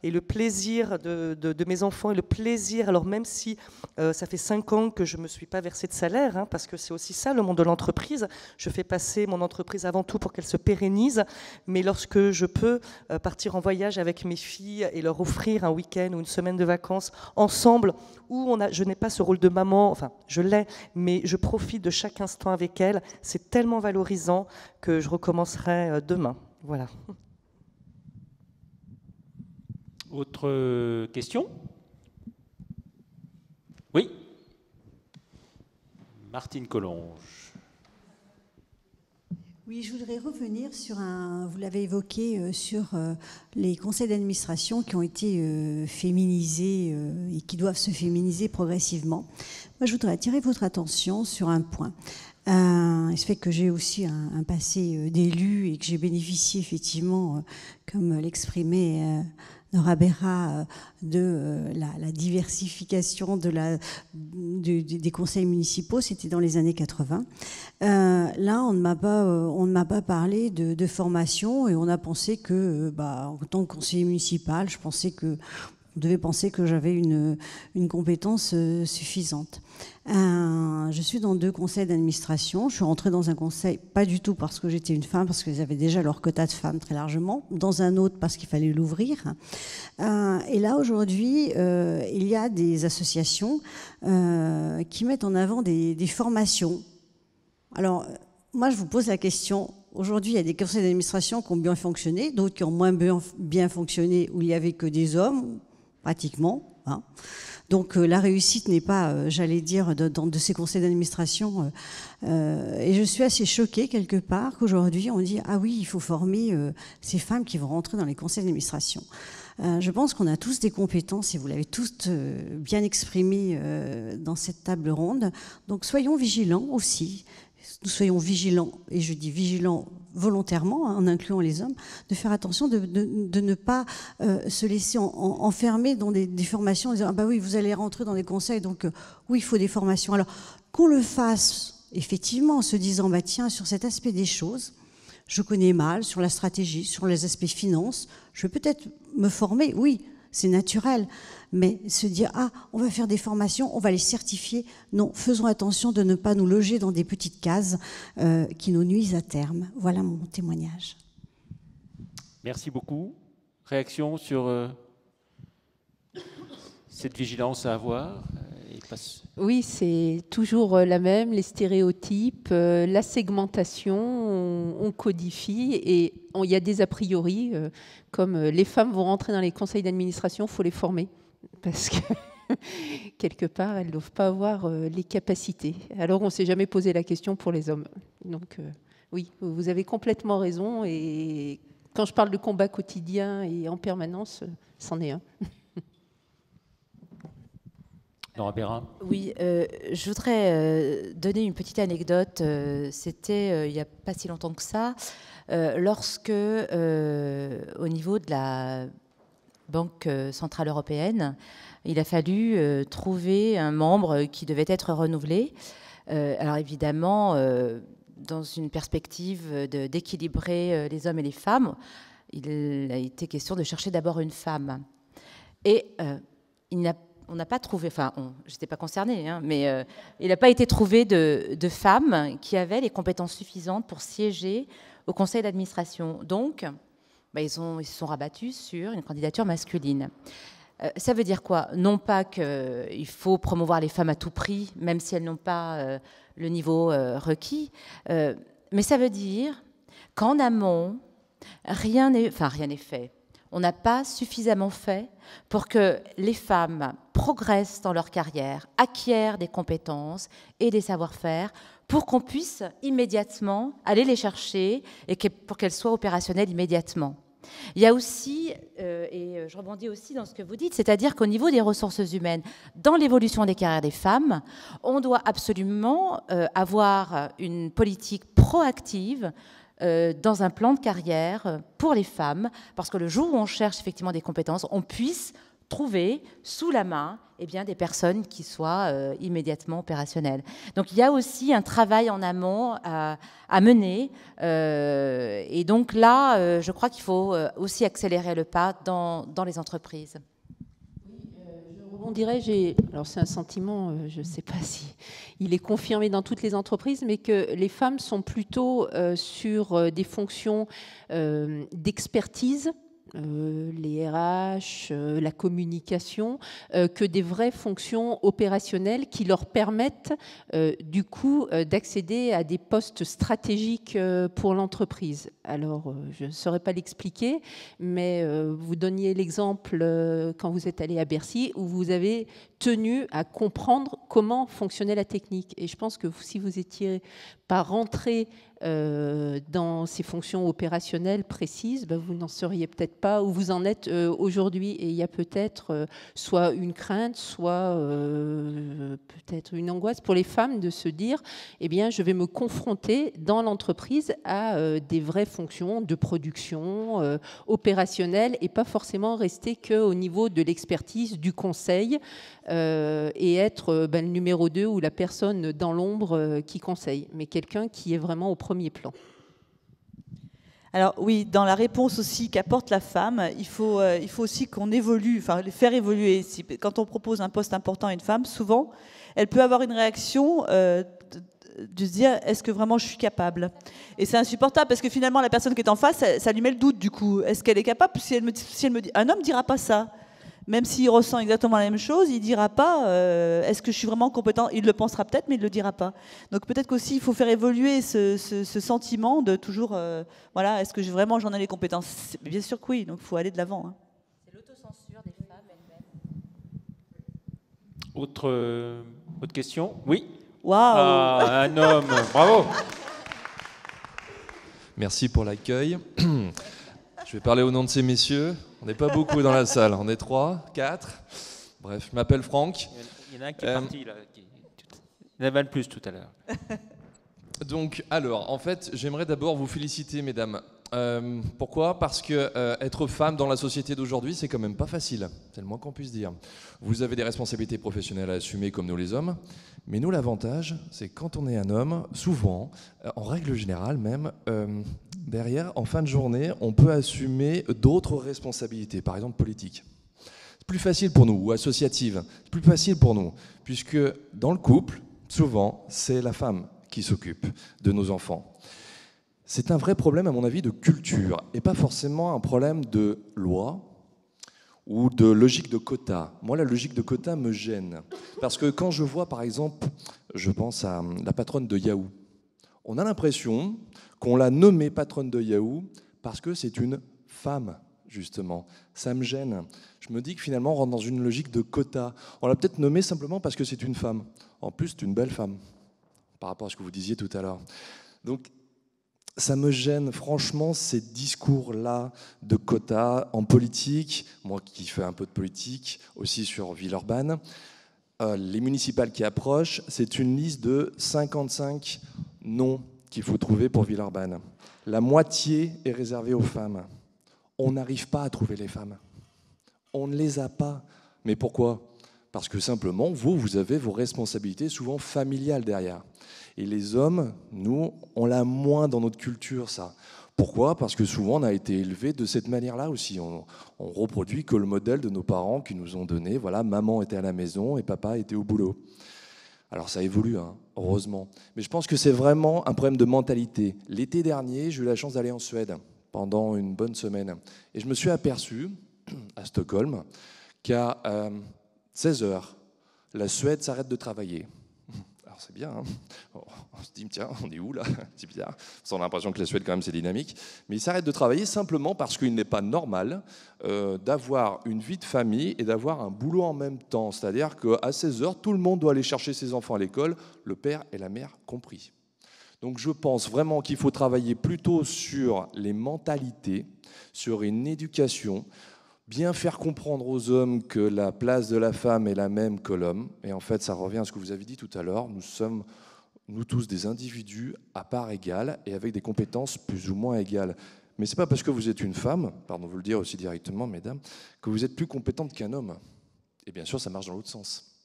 et le plaisir de mes enfants et le plaisir, alors même si ça fait 5 ans que je ne me suis pas versé de salaire, parce que c'est aussi ça le monde de l'entreprise, je fais passer mon entreprise avant tout pour qu'elle se pérennise, mais lorsque je peux partir en voyage avec mes filles et leur offrir un week-end ou une semaine de vacances ensemble, où je n'ai pas ce rôle de maman, enfin je l'ai, mais je profite de chaque instant avec elles, c'est tellement valorisant que je recommencerai demain. Voilà. Autre question ? Oui. Martine Collonges. Oui, je voudrais revenir sur vous l'avez évoqué, sur les conseils d'administration qui ont été féminisés et qui doivent se féminiser progressivement. Moi, je voudrais attirer votre attention sur un point. Il se fait que j'ai aussi un passé d'élu et que j'ai bénéficié effectivement, comme l'exprimait Nora Berra, de la diversification des conseils municipaux. C'était dans les années 80. Là, on ne m'a pas parlé de formation et on a pensé que, en tant que conseiller municipal, je pensais que On devait penser que j'avais une compétence suffisante. Je suis dans 2 conseils d'administration. Je suis rentrée dans un conseil, pas du tout parce que j'étais une femme, parce qu'ils avaient déjà leur quota de femmes très largement. Dans un autre, parce qu'il fallait l'ouvrir. Et là, aujourd'hui, il y a des associations qui mettent en avant des formations. Alors, moi, je vous pose la question. Aujourd'hui, il y a des conseils d'administration qui ont bien fonctionné, d'autres qui ont moins bien fonctionné, où il n'y avait que des hommes, pratiquement. Hein. Donc la réussite n'est pas, j'allais dire, de ces conseils d'administration. Et je suis assez choquée, quelque part, qu'aujourd'hui, on dit « Ah oui, il faut former ces femmes qui vont rentrer dans les conseils d'administration ». Je pense qu'on a tous des compétences, et vous l'avez tous bien exprimé dans cette table ronde. Donc soyons vigilants aussi. Nous soyons vigilants, et je dis vigilants volontairement, hein, en incluant les hommes, de faire attention de ne pas se laisser enfermer dans des formations en disant « Ah bah oui, vous allez rentrer dans des conseils, donc oui, il faut des formations ». Alors, qu'on le fasse effectivement en se disant « Bah tiens, sur cet aspect des choses, je connais mal, sur la stratégie, sur les aspects finances, je vais peut-être me former, oui, c'est naturel ». Mais se dire « Ah, on va faire des formations, on va les certifier ». Non, faisons attention de ne pas nous loger dans des petites cases qui nous nuisent à terme. Voilà mon témoignage. Merci beaucoup. Réaction sur cette vigilance à avoir Oui, c'est toujours la même, les stéréotypes, la segmentation, on codifie et il y a des a priori, comme les femmes vont rentrer dans les conseils d'administration, il faut les former. Parce que, quelque part, elles ne doivent pas avoir les capacités. Alors, on ne s'est jamais posé la question pour les hommes. Donc, oui, vous avez complètement raison. Et quand je parle de combat quotidien et en permanence, c'en est un. Nora Bérin. Oui, je voudrais donner une petite anecdote. C'était il n'y a pas si longtemps que ça, lorsque, au niveau de la Banque centrale européenne, il a fallu trouver un membre qui devait être renouvelé. Alors évidemment, dans une perspective d'équilibrer les hommes et les femmes, il a été question de chercher d'abord une femme. Et on n'a pas trouvé, enfin, je n'étais pas concernée, hein, mais il n'a pas été trouvé de femmes qui avaient les compétences suffisantes pour siéger au conseil d'administration. Donc, ils se sont rabattus sur une candidature masculine. Ça veut dire quoi? Non pas qu'il faut promouvoir les femmes à tout prix, même si elles n'ont pas le niveau requis, mais ça veut dire qu'en amont, rien n'est fait. On n'a pas suffisamment fait pour que les femmes progressent dans leur carrière, acquièrent des compétences et des savoir-faire pour qu'on puisse immédiatement aller les chercher et pour qu'elles soient opérationnelles immédiatement. Il y a aussi, et je rebondis aussi dans ce que vous dites, c'est-à-dire qu'au niveau des ressources humaines, dans l'évolution des carrières des femmes, on doit absolument avoir une politique proactive dans un plan de carrière pour les femmes, parce que le jour où on cherche effectivement des compétences, on puisse trouver sous la main des personnes qui soient immédiatement opérationnelles. Donc il y a aussi un travail en amont à mener. Et donc là, je crois qu'il faut aussi accélérer le pas dans les entreprises. On dirait, alors c'est un sentiment, je ne sais pas si il est confirmé dans toutes les entreprises, mais que les femmes sont plutôt sur des fonctions d'expertise, les RH, la communication, que des vraies fonctions opérationnelles qui leur permettent du coup d'accéder à des postes stratégiques pour l'entreprise. Alors, je ne saurais pas l'expliquer, mais vous donniez l'exemple quand vous êtes allé à Bercy où vous avez tenu à comprendre comment fonctionnait la technique. Et je pense que si vous étiez pas rentré dans ces fonctions opérationnelles précises, vous n'en seriez peut-être pas où vous en êtes aujourd'hui. Et il y a peut-être soit une crainte, soit peut-être une angoisse pour les femmes de se dire je vais me confronter dans l'entreprise à des vraies fonctions de production opérationnelle et pas forcément rester qu'au niveau de l'expertise, du conseil et être le numéro 2 ou la personne dans l'ombre qui conseille, mais quelqu'un qui est vraiment au premier plan. Alors oui, dans la réponse aussi qu'apporte la femme, il faut aussi qu'on évolue, enfin les faire évoluer. Quand on propose un poste important à une femme, souvent, elle peut avoir une réaction de se dire est-ce que vraiment je suis capable? Et c'est insupportable parce que finalement la personne qui est en face, ça lui met le doute du coup. Est-ce qu'elle est capable? Si elle me dit, un homme ne dira pas ça. Même s'il ressent exactement la même chose, il ne dira pas est-ce que je suis vraiment compétent? Il le pensera peut-être, mais il ne le dira pas. Donc peut-être qu'aussi il faut faire évoluer ce sentiment de toujours voilà, est-ce que vraiment j'en ai les compétences? Bien sûr que oui, donc il faut aller de l'avant. Hein. C'est l'autocensure des femmes elles-mêmes. Autre question? Oui. Waouh! Ah, un homme, bravo! Merci pour l'accueil. Je vais parler au nom de ces messieurs. On n'est pas beaucoup dans la salle, on est 3, 4. Bref, je m'appelle Franck. Il y en a un qui est parti là. Il y en avait un de plus tout à l'heure. Donc, alors, en fait, j'aimerais d'abord vous féliciter, mesdames. Pourquoi? Parce que être femme dans la société d'aujourd'hui, c'est quand même pas facile. C'est le moins qu'on puisse dire. Vous avez des responsabilités professionnelles à assumer comme nous les hommes. Mais nous, l'avantage, c'est quand on est un homme, souvent, en règle générale même, derrière, en fin de journée, on peut assumer d'autres responsabilités, par exemple politiques. C'est plus facile pour nous, ou associatives. C'est plus facile pour nous, puisque dans le couple, souvent, c'est la femme qui s'occupe de nos enfants. C'est un vrai problème, à mon avis, de culture, et pas forcément un problème de loi ou de logique de quota. Moi, la logique de quota me gêne. Parce que quand je vois, par exemple, je pense à la patronne de Yahoo, on a l'impression qu'on l'a nommée patronne de Yahoo parce que c'est une femme, justement. Ça me gêne. Je me dis que finalement, on rentre dans une logique de quota. On l'a peut-être nommée simplement parce que c'est une femme. En plus, c'est une belle femme, par rapport à ce que vous disiez tout à l'heure. Donc, ça me gêne, franchement, ces discours-là de quotas en politique, moi qui fais un peu de politique, aussi sur Villeurbanne, les municipales qui approchent, c'est une liste de 55 noms qu'il faut trouver pour Villeurbanne. La moitié est réservée aux femmes. On n'arrive pas à trouver les femmes. On ne les a pas. Mais pourquoi? Parce que simplement, vous avez vos responsabilités souvent familiales derrière. Et les hommes, nous, on l'a moins dans notre culture, ça. Pourquoi? Parce que souvent, on a été élevés de cette manière-là aussi. On reproduit que le modèle de nos parents qui nous ont donné. Voilà, maman était à la maison et papa était au boulot. Alors ça évolue, hein, heureusement. Mais je pense que c'est vraiment un problème de mentalité. L'été dernier, j'ai eu la chance d'aller en Suède pendant une bonne semaine. Et je me suis aperçu, à Stockholm, qu'à 16h, la Suède s'arrête de travailler. Alors c'est bien, hein. On se dit, tiens, on est où là? C'est bizarre. On a l'impression que la Suède, quand même, c'est dynamique. Mais ils s'arrêtent de travailler simplement parce qu'il n'est pas normal d'avoir une vie de famille et d'avoir un boulot en même temps. C'est-à-dire qu'à 16h, tout le monde doit aller chercher ses enfants à l'école, le père et la mère compris. Donc je pense vraiment qu'il faut travailler plutôt sur les mentalités, sur une éducation, bien faire comprendre aux hommes que la place de la femme est la même que l'homme. Et en fait, ça revient à ce que vous avez dit tout à l'heure. Nous sommes, nous tous, des individus à part égale et avec des compétences plus ou moins égales. Mais ce n'est pas parce que vous êtes une femme, pardon, vous le dire aussi directement, mesdames, que vous êtes plus compétente qu'un homme. Et bien sûr, ça marche dans l'autre sens.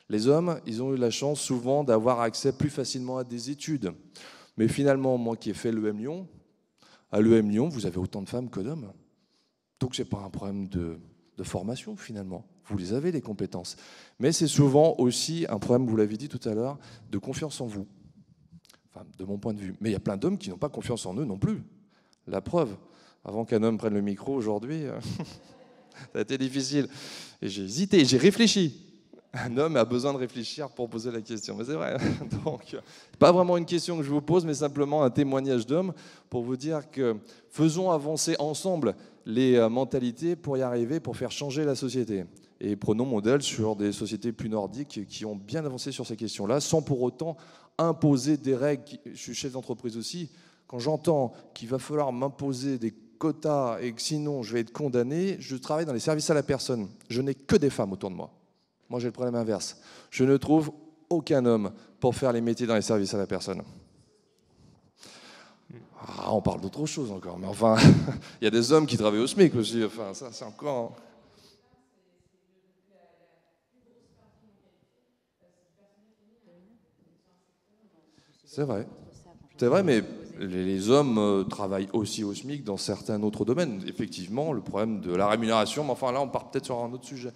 Les hommes, ils ont eu la chance souvent d'avoir accès plus facilement à des études. Mais finalement, moi qui ai fait l'EM Lyon, à l'EM Lyon, vous avez autant de femmes que d'hommes. Donc ce n'est pas un problème de formation finalement. Vous les avez, les compétences. Mais c'est souvent aussi un problème, vous l'avez dit tout à l'heure, de confiance en vous. Enfin, de mon point de vue. Mais il y a plein d'hommes qui n'ont pas confiance en eux non plus. La preuve, avant qu'un homme prenne le micro aujourd'hui, ça a été difficile. Et j'ai hésité, j'ai réfléchi. Un homme a besoin de réfléchir pour poser la question. Mais c'est vrai. Donc, pas vraiment une question que je vous pose, mais simplement un témoignage d'homme pour vous dire que faisons avancer ensemble les mentalités pour y arriver, pour faire changer la société. Et prenons modèle sur des sociétés plus nordiques qui ont bien avancé sur ces questions-là, sans pour autant imposer des règles. Je suis chef d'entreprise aussi. Quand j'entends qu'il va falloir m'imposer des quotas et que sinon je vais être condamné, je travaille dans les services à la personne. Je n'ai que des femmes autour de moi. Moi, j'ai le problème inverse. Je ne trouve aucun homme pour faire les métiers dans les services à la personne. Ah, on parle d'autre chose encore, mais enfin, il y a des hommes qui travaillent au SMIC aussi. Enfin, ça, c'est encore... C'est vrai. C'est vrai, mais les hommes travaillent aussi au SMIC dans certains autres domaines. Effectivement, le problème de la rémunération, mais enfin là, on part peut-être sur un autre sujet.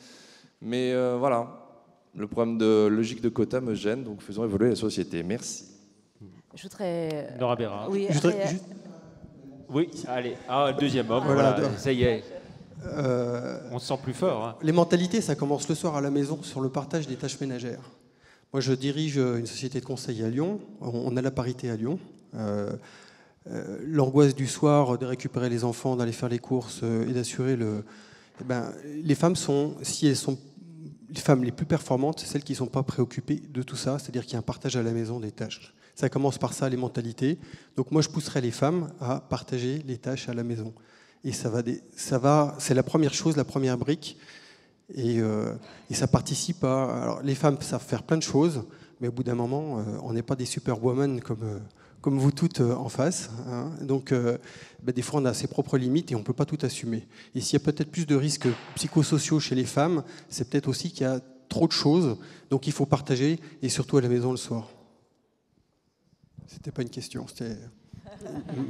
Mais voilà, le problème de logique de quota me gêne, donc faisons évoluer la société. Merci. Je voudrais... Nora Béra. Oui, oui, allez, deuxième homme, voilà, ça y est. On se sent plus fort. Hein. Les mentalités, ça commence le soir à la maison sur le partage des tâches ménagères. Moi, je dirige une société de conseil à Lyon. On a la parité à Lyon. L'angoisse du soir de récupérer les enfants, d'aller faire les courses et d'assurer le... les femmes sont, si elles sont les femmes les plus performantes, c'est celles qui ne sont pas préoccupées de tout ça, c'est-à-dire qu'il y a un partage à la maison des tâches. Ça commence par ça, les mentalités. Donc moi, je pousserais les femmes à partager les tâches à la maison. Et ça va, c'est la première chose, la première brique. Et ça participe à... Alors, les femmes savent faire plein de choses, mais au bout d'un moment, on n'est pas des superwomen comme vous toutes en face. Hein. Donc, des fois, on a ses propres limites et on ne peut pas tout assumer. Et s'il y a peut-être plus de risques psychosociaux chez les femmes, c'est peut-être aussi qu'il y a trop de choses. Donc, il faut partager, et surtout à la maison le soir. C'était pas une question, c'était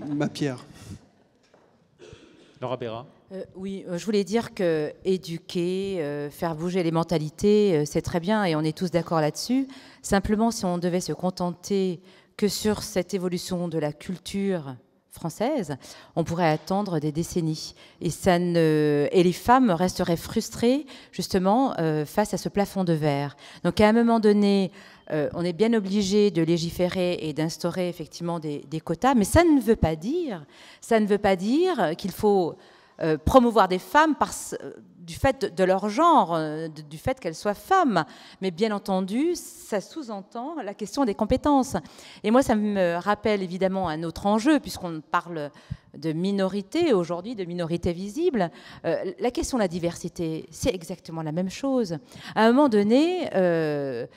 ma pierre. Nora Béra. Oui, je voulais dire que éduquer, faire bouger les mentalités, c'est très bien et on est tous d'accord là-dessus. Simplement, si on devait se contenter que sur cette évolution de la culture française, on pourrait attendre des décennies. Et les femmes resteraient frustrées, justement, face à ce plafond de verre. Donc, à un moment donné, on est bien obligé de légiférer et d'instaurer effectivement des quotas, mais ça ne veut pas dire qu'il faut promouvoir des femmes du fait de leur genre, du fait qu'elles soient femmes. Mais bien entendu, ça sous-entend la question des compétences. Et moi, ça me rappelle évidemment un autre enjeu, puisqu'on parle de minorité aujourd'hui, de minorité visible. La question de la diversité, c'est exactement la même chose. À un moment donné, dans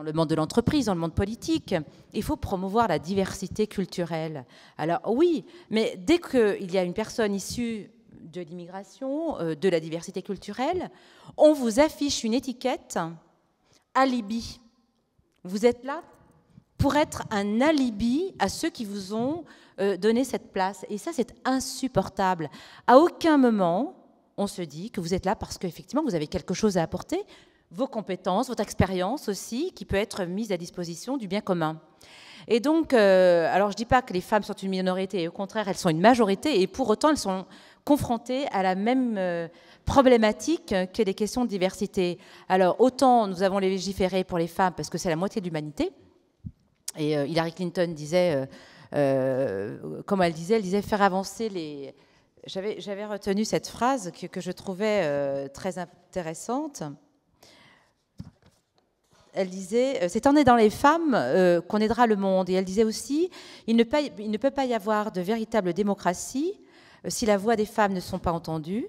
le monde de l'entreprise, dans le monde politique, il faut promouvoir la diversité culturelle. Alors oui, mais dès qu'il y a une personne issue de l'immigration, de la diversité culturelle, on vous affiche une étiquette alibi. Vous êtes là pour être un alibi à ceux qui vous ont donné cette place. Et ça, c'est insupportable. À aucun moment, on se dit que vous êtes là parce qu'effectivement, vous avez quelque chose à apporter, vos compétences, votre expérience aussi, qui peut être mise à disposition du bien commun. Et donc, alors je ne dis pas que les femmes sont une minorité, au contraire, elles sont une majorité, et pour autant, elles sont confrontées à la même problématique que les questions de diversité. Alors, autant nous avons légiféré pour les femmes, parce que c'est la moitié de l'humanité, et Hillary Clinton disait, comme elle disait faire avancer les... J'avais retenu cette phrase que je trouvais très intéressante. Elle disait, c'est en aidant les femmes qu'on aidera le monde. Et elle disait aussi, il ne peut pas y avoir de véritable démocratie si la voix des femmes ne sont pas entendues.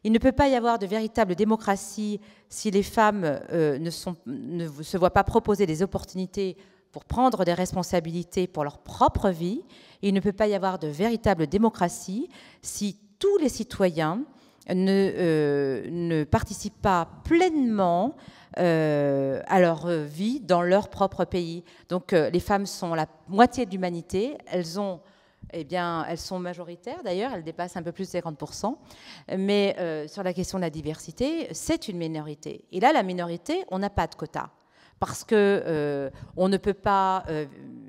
Il ne peut pas y avoir de véritable démocratie si les femmes ne se voient pas proposer des opportunités pour prendre des responsabilités pour leur propre vie. Et il ne peut pas y avoir de véritable démocratie si tous les citoyens ne participent pas pleinement à leur vie dans leur propre pays. Donc les femmes sont la moitié de l'humanité, elles sont majoritaires d'ailleurs, elles dépassent un peu plus de 50%, mais sur la question de la diversité, c'est une minorité. Et là, la minorité, on n'a pas de quota, parce qu'on ne peut pas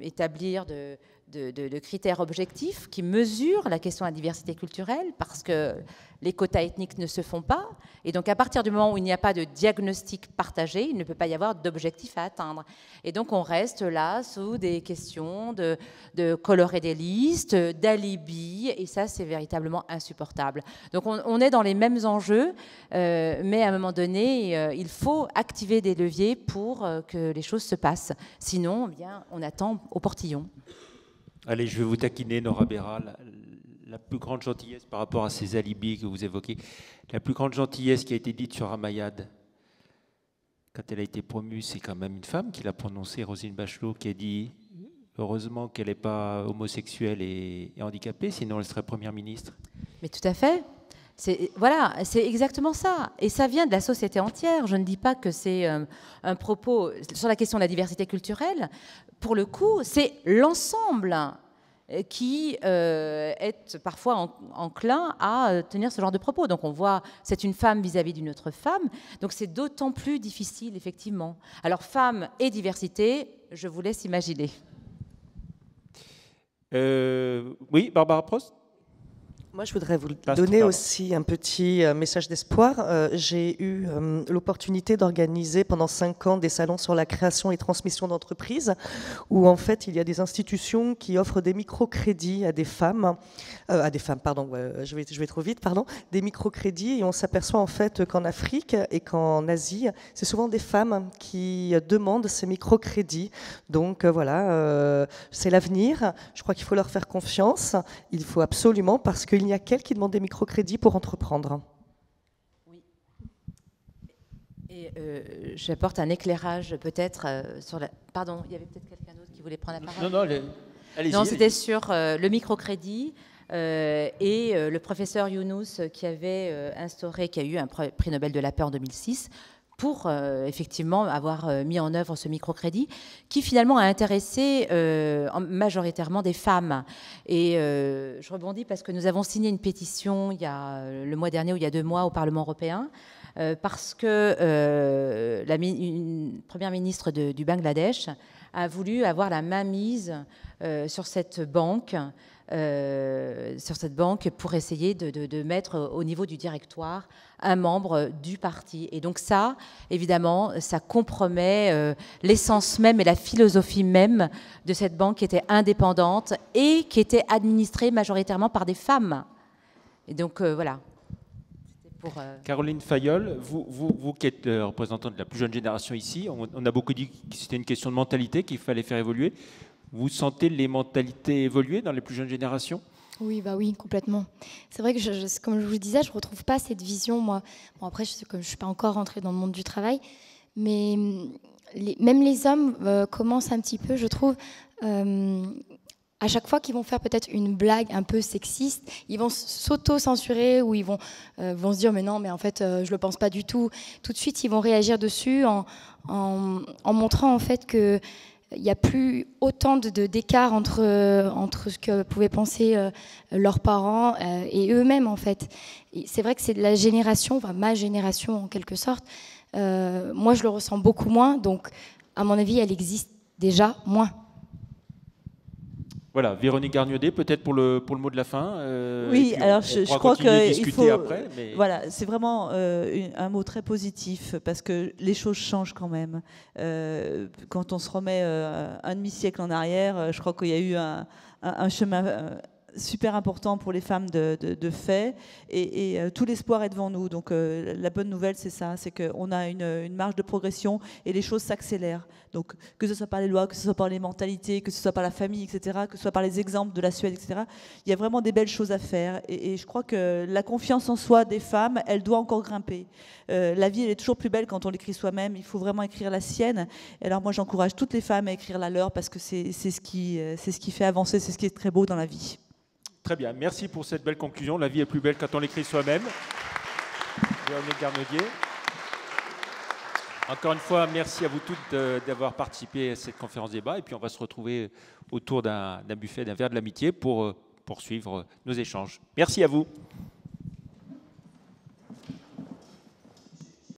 établir de critères objectifs qui mesurent la question de la diversité culturelle, parce que les quotas ethniques ne se font pas. Et donc, à partir du moment où il n'y a pas de diagnostic partagé, il ne peut pas y avoir d'objectif à atteindre. Et donc, on reste là sous des questions de colorer des listes, d'alibi, et ça, c'est véritablement insupportable. Donc, on est dans les mêmes enjeux, mais à un moment donné, il faut activer des leviers pour que les choses se passent. Sinon, eh bien, on attend au portillon. Allez, je vais vous taquiner, Nora Béra. La plus grande gentillesse par rapport à ces alibis que vous évoquez, la plus grande gentillesse qui a été dite sur Ramayad, quand elle a été promue, c'est quand même une femme qui l'a prononcée, Roselyne Bachelot, qui a dit « Heureusement qu'elle n'est pas homosexuelle et handicapée, sinon elle serait première ministre ». Mais tout à fait. Voilà, c'est exactement ça. Et ça vient de la société entière. Je ne dis pas que c'est un propos sur la question de la diversité culturelle. Pour le coup, c'est l'ensemble qui est parfois enclin à tenir ce genre de propos. Donc on voit, c'est une femme vis-à-vis d'une autre femme, donc c'est d'autant plus difficile, effectivement. Alors femme et diversité, je vous laisse imaginer. Oui, Barbara Prost. Moi, je voudrais vous donner aussi un petit message d'espoir. J'ai eu l'opportunité d'organiser pendant 5 ans des salons sur la création et transmission d'entreprises, où en fait, il y a des institutions qui offrent des microcrédits à des femmes, je vais trop vite, des microcrédits, et on s'aperçoit en fait qu'en Afrique et qu'en Asie, c'est souvent des femmes qui demandent ces microcrédits. Donc voilà, c'est l'avenir. Je crois qu'il faut leur faire confiance. Il faut absolument, parce qu'il n'y a qu'elles qui demandent des microcrédits pour entreprendre. Oui. Et j'apporte un éclairage peut-être sur la... Pardon, il y avait peut-être quelqu'un d'autre qui voulait prendre la parole. Non, allez-y. Non, c'était sur le microcrédit et le professeur Younous qui avait instauré, qui a eu un prix Nobel de la paix en 2006, pour effectivement avoir mis en œuvre ce microcrédit, qui finalement a intéressé majoritairement des femmes. Et je rebondis parce que nous avons signé une pétition il y a le mois dernier ou il y a 2 mois au Parlement européen, parce que une première ministre du Bangladesh a voulu avoir la main mise sur cette banque pour essayer de mettre au niveau du directoire un membre du parti. Et donc ça, évidemment, ça compromet l'essence même et la philosophie même de cette banque qui était indépendante et qui était administrée majoritairement par des femmes. Et donc voilà. Caroline Fayolle, vous qui êtes représentante de la plus jeune génération ici, on a beaucoup dit que c'était une question de mentalité qu'il fallait faire évoluer. Vous sentez les mentalités évoluer dans les plus jeunes générations ? Oui, oui, complètement. C'est vrai que, comme je vous le disais, je ne retrouve pas cette vision, moi. Bon, après, comme je ne suis pas encore rentrée dans le monde du travail, mais même les hommes commencent un petit peu, je trouve, à chaque fois qu'ils vont faire peut-être une blague un peu sexiste, ils vont s'auto-censurer ou ils vont se dire « mais non, mais en fait, je ne le pense pas du tout ». Tout de suite, ils vont réagir dessus en montrant en fait que il n'y a plus autant d'écart entre ce que pouvaient penser leurs parents et eux-mêmes, en fait. C'est vrai que c'est de la génération, enfin ma génération en quelque sorte. Moi, je le ressens beaucoup moins, donc à mon avis, elle existe déjà moins. Voilà, Véronique Garniaudet, peut-être pour le mot de la fin. Oui, alors je crois qu'il faut... Après, mais... Voilà, c'est vraiment un mot très positif, parce que les choses changent quand même. Quand on se remet un demi-siècle en arrière, je crois qu'il y a eu un chemin... super important pour les femmes de fait, et tout l'espoir est devant nous. Donc la bonne nouvelle, c'est ça, c'est qu'on a une marge de progression et les choses s'accélèrent. Donc que ce soit par les lois, que ce soit par les mentalités, que ce soit par la famille, etc., que ce soit par les exemples de la Suède, etc., il y a vraiment des belles choses à faire. Et je crois que la confiance en soi des femmes, elle doit encore grimper. La vie, elle est toujours plus belle quand on l'écrit soi-même. Il faut vraiment écrire la sienne. Et alors moi, j'encourage toutes les femmes à écrire la leur, parce que c'est ce qui fait avancer, c'est ce qui est très beau dans la vie. Très bien, merci pour cette belle conclusion. La vie est plus belle quand on l'écrit soi-même. Véronique Garniaudet. Encore une fois, merci à vous toutes d'avoir participé à cette conférence débat. Et puis on va se retrouver autour d'un buffet, d'un verre de l'amitié pour poursuivre nos échanges. Merci à vous.